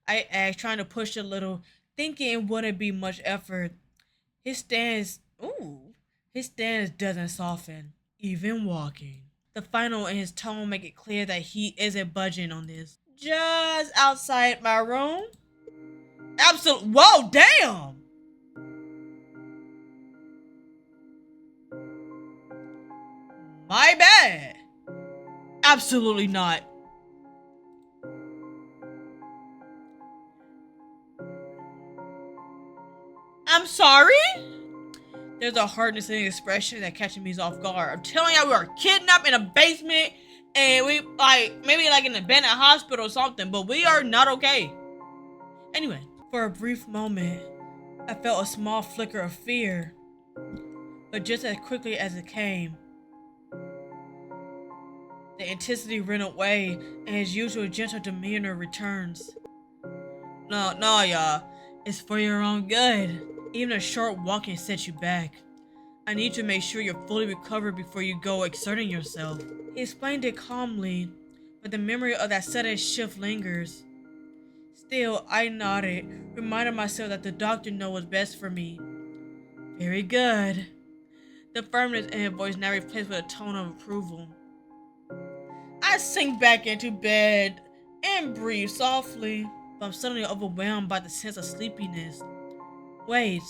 I asked, trying to push a little, thinking it wouldn't be much effort. His stance doesn't soften, even walking. The final in his tone make it clear that he isn't budging on this. Just outside my room? Absolutely. Whoa, damn! My bad. Absolutely not. I'm sorry? There's a hardness in the expression that catches me off guard. I'm telling you, we were kidnapped in a basement and we maybe in an abandoned hospital or something, but we are not okay. Anyway, for a brief moment, I felt a small flicker of fear, but just as quickly as it came, the intensity ran away and his usual gentle demeanor returns. No, y'all. It's for your own good. Even a short walk can set you back. I need to make sure you're fully recovered before you go exerting yourself. He explained it calmly, but the memory of that sudden shift lingers. Still, I nodded, reminding myself that the doctor knows what's best for me. Very good. The firmness in his voice now replaced with a tone of approval. I sink back into bed and breathe softly, but I'm suddenly overwhelmed by the sense of sleepiness. Wait,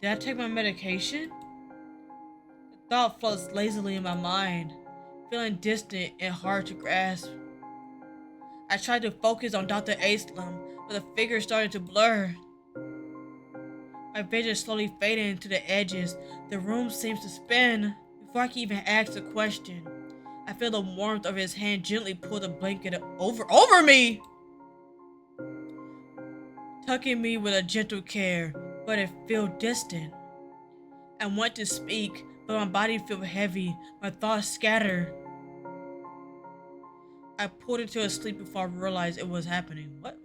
did I take my medication? The thought floats lazily in my mind, feeling distant and hard to grasp. I tried to focus on Dr. Aslam, but the figure started to blur. My vision slowly faded into the edges. The room seems to spin. Before I can even ask a question, I feel the warmth of his hand gently pull the blanket over me, tucking me with a gentle care, but it feels distant. I want to speak, but my body feels heavy, my thoughts scattered. I pulled into a sleep before I realized it was happening. What?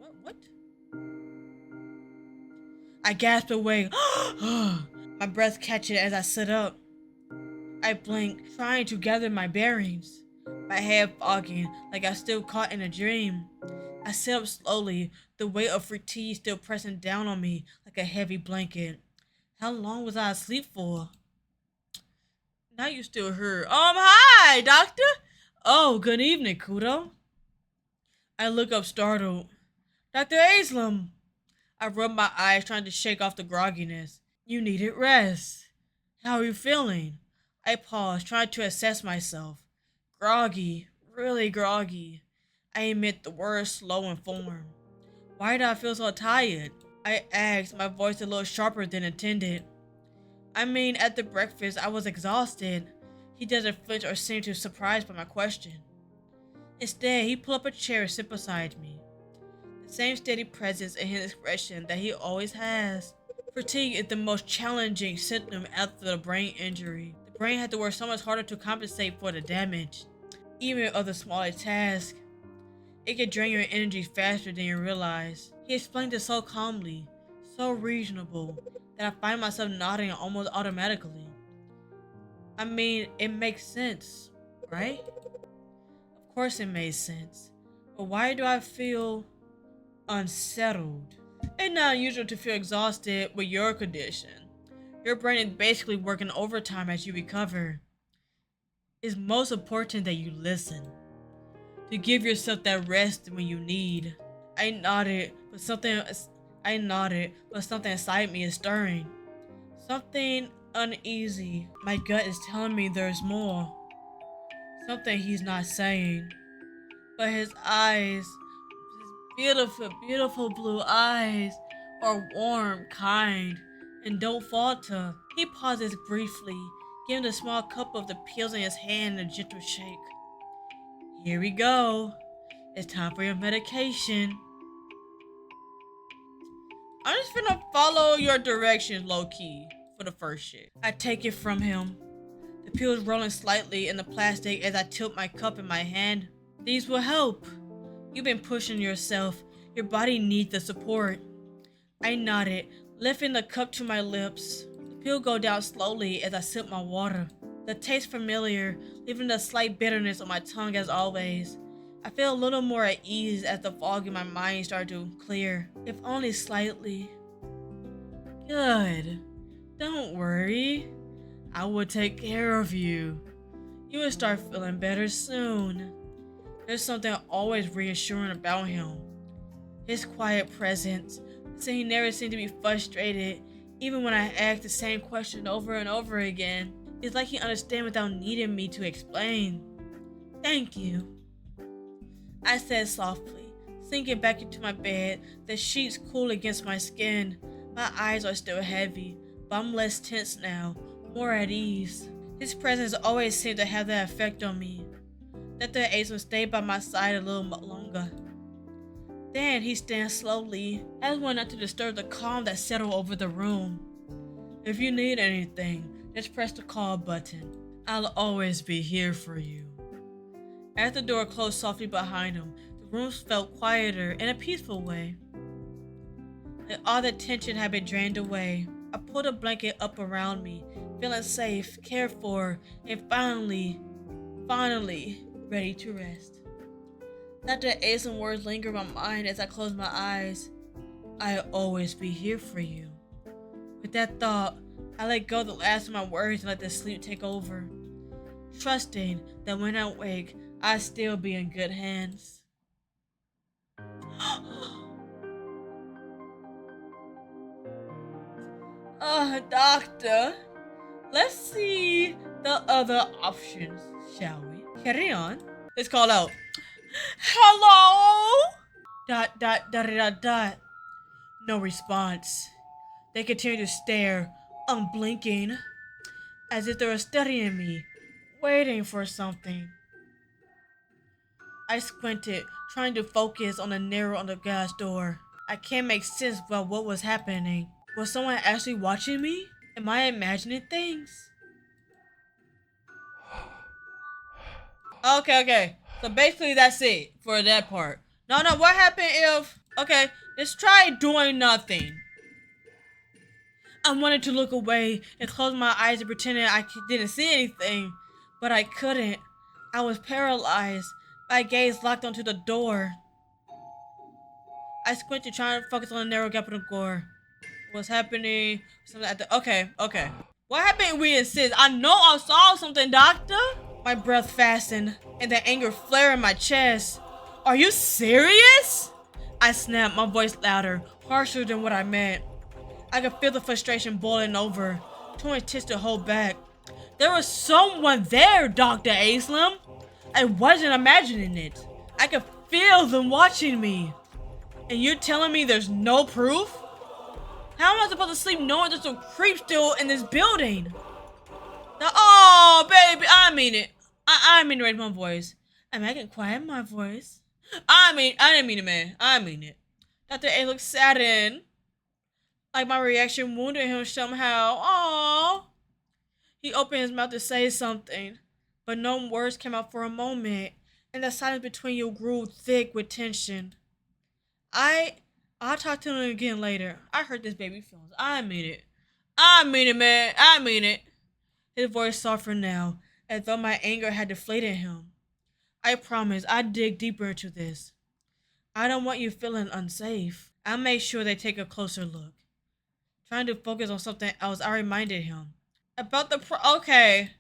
I gasped awake, my breath catching as I sit up. I blinked, trying to gather my bearings, my head fogging like I was still caught in a dream. I sit up slowly, the weight of fatigue still pressing down on me like a heavy blanket. How long was I asleep for? Now you still here. Hi, doctor. Oh, good evening, Kudo. I look up startled. Dr. Aslam. I rub my eyes trying to shake off the grogginess. You needed rest. How are you feeling? I pause, trying to assess myself. Groggy, really groggy. I emit the words slow and form. Why do I feel so tired? I asked, my voice a little sharper than intended. I mean, at the breakfast, I was exhausted. He doesn't flinch or seem too surprised by my question. Instead, he pulled up a chair and sit beside me. The same steady presence in his expression that he always has. Fatigue is the most challenging symptom after the brain injury. The brain had to work so much harder to compensate for the damage, even of the smallest task. It can drain your energy faster than you realize. He explained it so calmly, so reasonable, that I find myself nodding almost automatically. I mean, it makes sense, right? Of course it made sense. But why do I feel unsettled? It's not unusual to feel exhausted with your condition. Your brain is basically working overtime as you recover. It's most important that you listen. To give yourself that rest when you need. I nodded, but something inside me is stirring. Something uneasy. My gut is telling me there's more. Something he's not saying. But his eyes, his beautiful blue eyes, are warm, kind, and don't falter. He pauses briefly, giving the small cup of the pills in his hand a gentle shake. Here we go. It's time for your medication. I'm just gonna follow your directions low-key for the first shit. I take it from him. The pills rolling slightly in the plastic as I tilt my cup in my hand. These will help. You've been pushing yourself. Your body needs the support. I nodded, lifting the cup to my lips. The pill go down slowly as I sip my water. The taste familiar, leaving a slight bitterness on my tongue as always. I feel a little more at ease as the fog in my mind started to clear, if only slightly. Good. Don't worry. I will take care of you. You will start feeling better soon. There's something always reassuring about him. His quiet presence, since he never seemed to be frustrated, even when I asked the same question over and over again. It's like he understands without needing me to explain. Thank you, I said softly, sinking back into my bed, the sheets cool against my skin. My eyes are still heavy, but I'm less tense now, more at ease. His presence always seemed to have that effect on me. Dr. Aslam stayed by my side a little longer. Then he stands slowly, as one not to disturb the calm that settled over the room. If you need anything, just press the call button. I'll always be here for you. As the door closed softly behind him, the room felt quieter in a peaceful way. Like all the tension had been drained away. I pulled a blanket up around me, feeling safe, cared for, and finally ready to rest. Dr. Aislin's words lingered in my mind as I closed my eyes. I'll always be here for you. With that thought, I let go of the last of my words and let the sleep take over, trusting that when I wake, I'd still be in good hands. Doctor, let's see the other options, shall we? Carry on. Let's call out. Hello? ... No response. They continue to stare, unblinking, as if they were studying me, waiting for something. I squinted, trying to focus on the narrow on the glass door. I can't make sense about what was happening. Was someone actually watching me? Am I imagining things? Okay. So basically that's it for that part. No, what happened if... Okay, let's try doing nothing. I wanted to look away and close my eyes and pretend I didn't see anything, but I couldn't. I was paralyzed. My gaze locked onto the door. I squinted, trying to focus on the narrow gap in the door. What's happening? Something at the... Okay. What happened if we insist? I know I saw something, doctor. My breath fastened, and the anger flared in my chest. Are you serious? I snapped, my voice louder, harsher than what I meant. I could feel the frustration boiling over, too intense to hold back. There was someone there, Dr. Aisling. I wasn't imagining it. I could feel them watching me. And you're telling me there's no proof? How am I supposed to sleep knowing there's some creep still in this building? Oh, baby, I mean it. I mean to raise my voice. I'm making quiet my voice. I didn't mean it, man. I mean it. Dr. A looked saddened. Like my reaction wounded him somehow. Aww. He opened his mouth to say something, but no words came out for a moment, and the silence between you grew thick with tension. I'll talk to him again later. I hurt this baby feelings. I mean it. I mean it, man. I mean it. His voice softened now, as though my anger had deflated him. I promise I'd dig deeper into this. I don't want you feeling unsafe. I'll make sure they take a closer look. Trying to focus on something else, I reminded him. About the okay.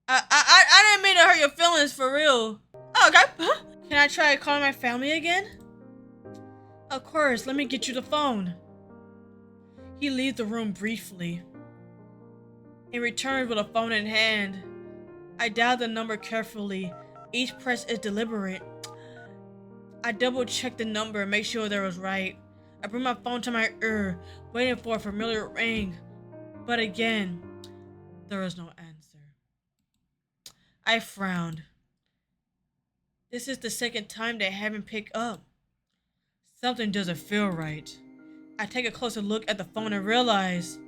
I didn't mean to hurt your feelings for real. Oh, okay. Can I try calling my family again? Of course, let me get you the phone. He leaves the room briefly and returns with a phone in hand. I dialed the number carefully. Each press is deliberate. I double-checked the number and made sure that it was right. I bring my phone to my ear, waiting for a familiar ring. But again, there was no answer. I frowned. This is the second time they haven't picked up. Something doesn't feel right. I take a closer look at the phone and realize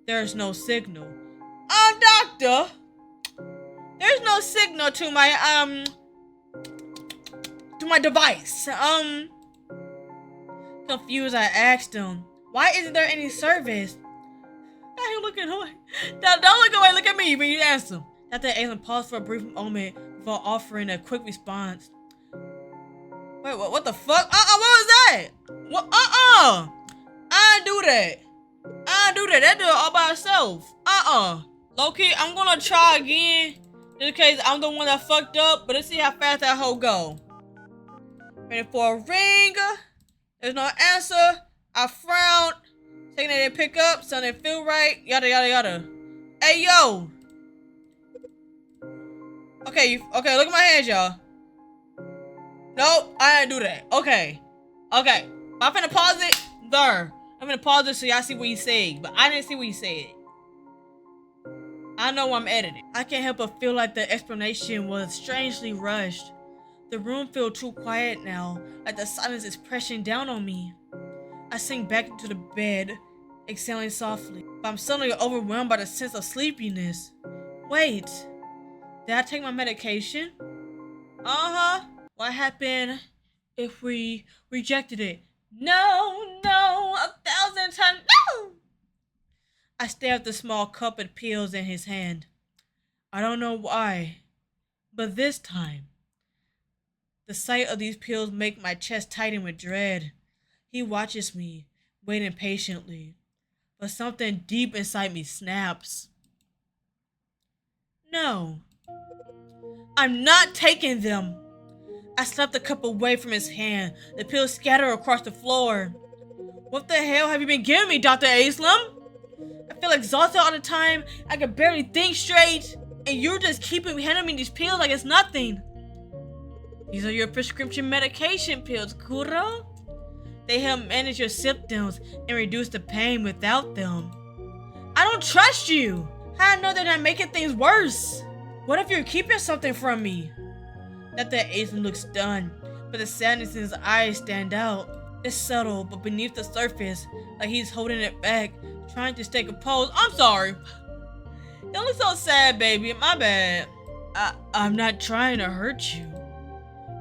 there's no signal. Doctor! There's no signal to my device. Confused, I asked him, why isn't there any service? Now he looking away. Don't look away, look at me when you answer. Dr. Aisling paused for a brief moment before offering a quick response. Wait, what the fuck? What was that? What? I didn't do that. That did it all by itself. Low-key, I'm gonna try again. Just in case I'm the one that fucked up, but let's see how fast that hoe go. Ready for a ring. There's no answer. I frowned. Taking it to pick up, something didn't feel right. Yada. Hey, yo. Okay, look at my hands, y'all. Nope, I didn't do that. Okay. I'm finna pause it there. I'm gonna pause it so y'all see what he said, but I didn't see what he said. I know I'm editing. I can't help but feel like the explanation was strangely rushed. The room feels too quiet now, like the silence is pressing down on me. I sink back into the bed, exhaling softly, but I'm suddenly overwhelmed by the sense of sleepiness. Wait, did I take my medication? What happened if we rejected it? No, no, 1,000 times no! I stare at the small cup of pills in his hand. I don't know why, but this time, the sight of these pills make my chest tighten with dread. He watches me, waiting patiently, but something deep inside me snaps. No, I'm not taking them. I slap the cup away from his hand. The pills scatter across the floor. What the hell have you been giving me, Dr. Aslam? I feel exhausted all the time. I can barely think straight. And you're just keeping handing me these pills like it's nothing. These are your prescription medication pills, Kuro. They help manage your symptoms and reduce the pain without them. I don't trust you. How I know they're not making things worse? What if you're keeping something from me? Dr. Aslam looks stunned, but the sadness in his eyes stand out. It's subtle, but beneath the surface, like he's holding it back, trying to stay composed. I'm sorry. Don't look so sad, baby. My bad. I'm not trying to hurt you.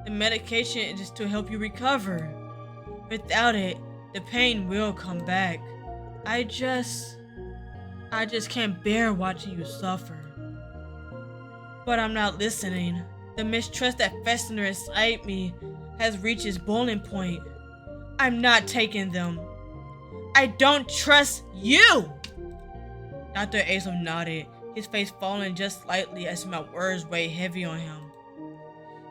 The medication is just to help you recover. Without it, the pain will come back. I just can't bear watching you suffer. But I'm not listening. The mistrust that festers inside me has reached its boiling point. I'm not taking them. I don't trust you! Dr. Aslam nodded, his face falling just slightly as my words weighed heavy on him.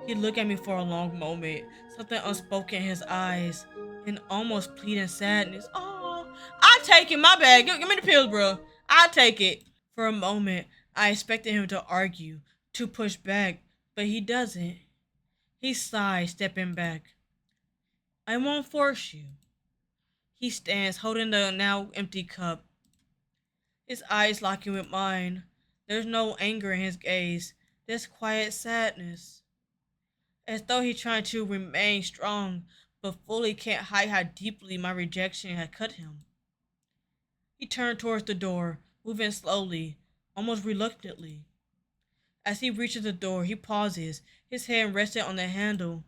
He looked at me for a long moment, something unspoken in his eyes, an almost pleading sadness. Oh, I'll take it, my bad. Give me the pills, bro. I'll take it. For a moment, I expected him to argue, to push back, but he doesn't. He sighs, stepping back. I won't force you. He stands, holding the now empty cup. His eyes locking with mine. There's no anger in his gaze, just quiet sadness. As though he's trying to remain strong, but fully can't hide how deeply my rejection had cut him. He turned towards the door, moving slowly, almost reluctantly. As he reaches the door, he pauses, his hand resting on the handle.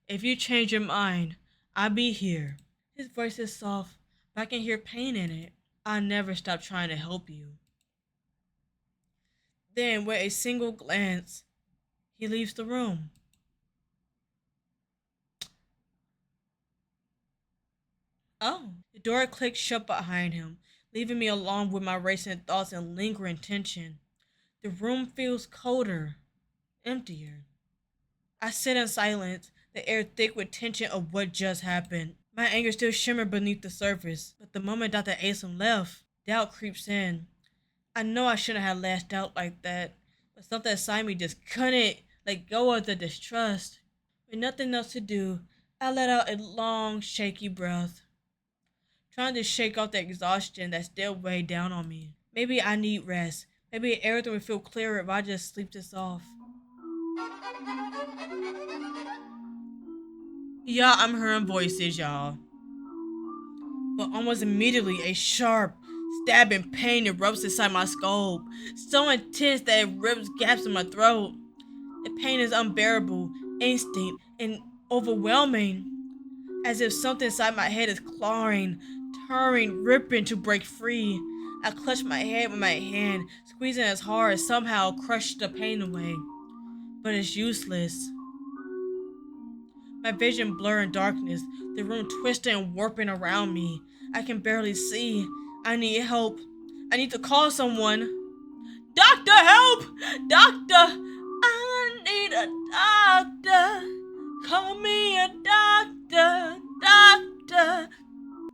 If you change your mind, I'll be here. His voice is soft, but I can hear pain in it. I'll never stop trying to help you. Then, with a single glance, he leaves the room. Oh. The door clicks shut behind him, leaving me alone with my racing thoughts and lingering tension. The room feels colder, emptier. I sit in silence, the air thick with tension of what just happened. My anger still shimmered beneath the surface, but the moment Dr. Aslam left, doubt creeps in. I know I shouldn't have lashed out like that, but something inside me just couldn't let go of the distrust. With nothing else to do, I let out a long, shaky breath, trying to shake off the exhaustion that still weighed down on me. Maybe I need rest. Maybe everything would feel clearer if I just sleep this off. Yeah, I'm hearing voices, y'all. But almost immediately, a sharp, stabbing pain erupts inside my skull, so intense that it rips gaps in my throat. The pain is unbearable, instinct, and overwhelming, as if something inside my head is clawing, tearing, ripping to break free. I clutch my head with my hand, squeezing as hard as somehow crush the pain away. But it's useless. My vision blurs in darkness, the room twisting and warping around me. I can barely see. I need help. I need to call someone. Doctor, help! Doctor! I need a doctor. Call me a doctor. Doctor!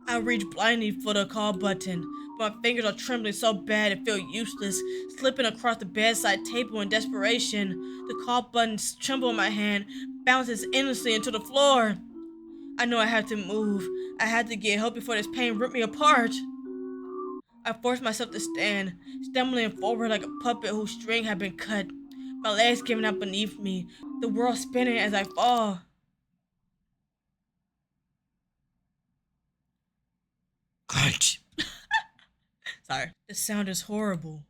I reach blindly for the call button, but my fingers are trembling so bad it feels useless, slipping across the bedside table in desperation. The call button trembles in my hand, bounces endlessly into the floor. I know I have to move. I have to get help before this pain rips me apart. I force myself to stand, stumbling forward like a puppet whose string had been cut. My legs giving out beneath me, the world spinning as I fall. Crunch. Sorry. The sound is horrible.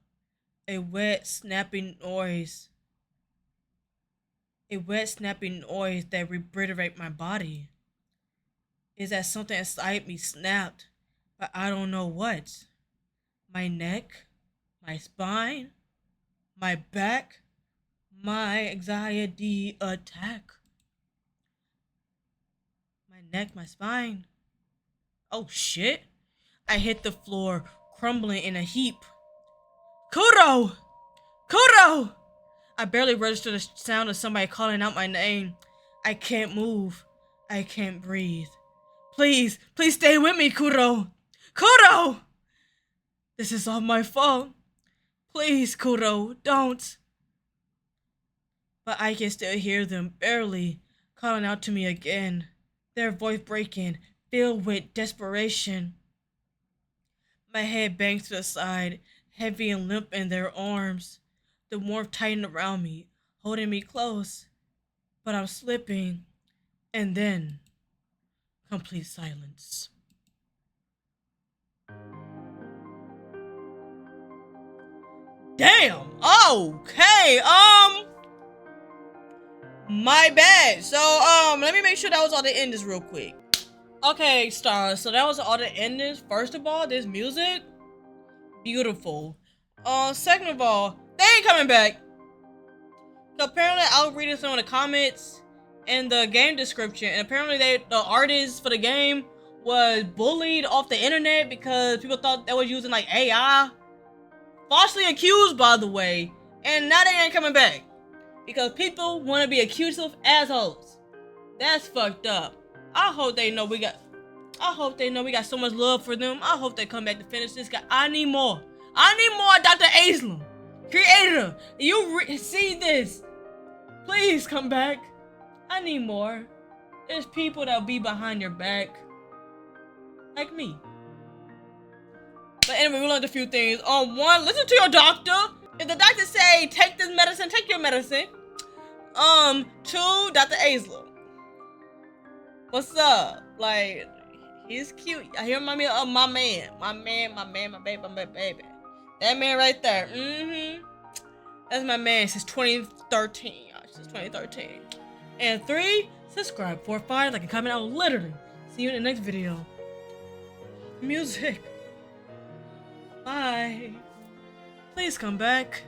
A wet, snapping noise. A wet, snapping noise that reverberates my body. is that something inside me snapped, but I don't know what. My neck, my spine, my back, my anxiety attack. My neck, my spine. Oh shit. I hit the floor, crumbling in a heap. Kuro! Kuro! I barely registered the sound of somebody calling out my name. I can't move. I can't breathe. Please, please stay with me, Kuro! Kuro! This is all my fault. Please, Kuro, don't. But I can still hear them, barely, calling out to me again. Their voice breaking, filled with desperation. My head bangs to the side, heavy and limp in their arms. The warmth tightened around me, holding me close. But I'm slipping. And then, complete silence. Damn! Okay, my bad. So, let me make sure that was all the endings real quick. Okay, stars. So that was all the endings. First of all, this music, beautiful. Second of all, they ain't coming back. Apparently, I was reading some of the comments and the game description, and apparently the artist for the game was bullied off the internet because people thought they was using like AI. Falsely accused, by the way, and now they ain't coming back because people want to be accused of assholes. That's fucked up. I hope they know we got so much love for them. I hope they come back to finish this guy. I need more. I need more, Dr. Aslam, creator. You see this? Please come back. I need more. There's people that'll be behind your back, like me. But anyway, we learned a few things. One, listen to your doctor. If the doctor say take this medicine, take your medicine. Two, Dr. Aslam. What's up? Like, he's cute. He remind me of my man, my baby. That man right there. That's my man since 2013. Since 2013. And 3, subscribe. 4, 5, like and comment. I will literally see you in the next video. Music. Bye. Please come back.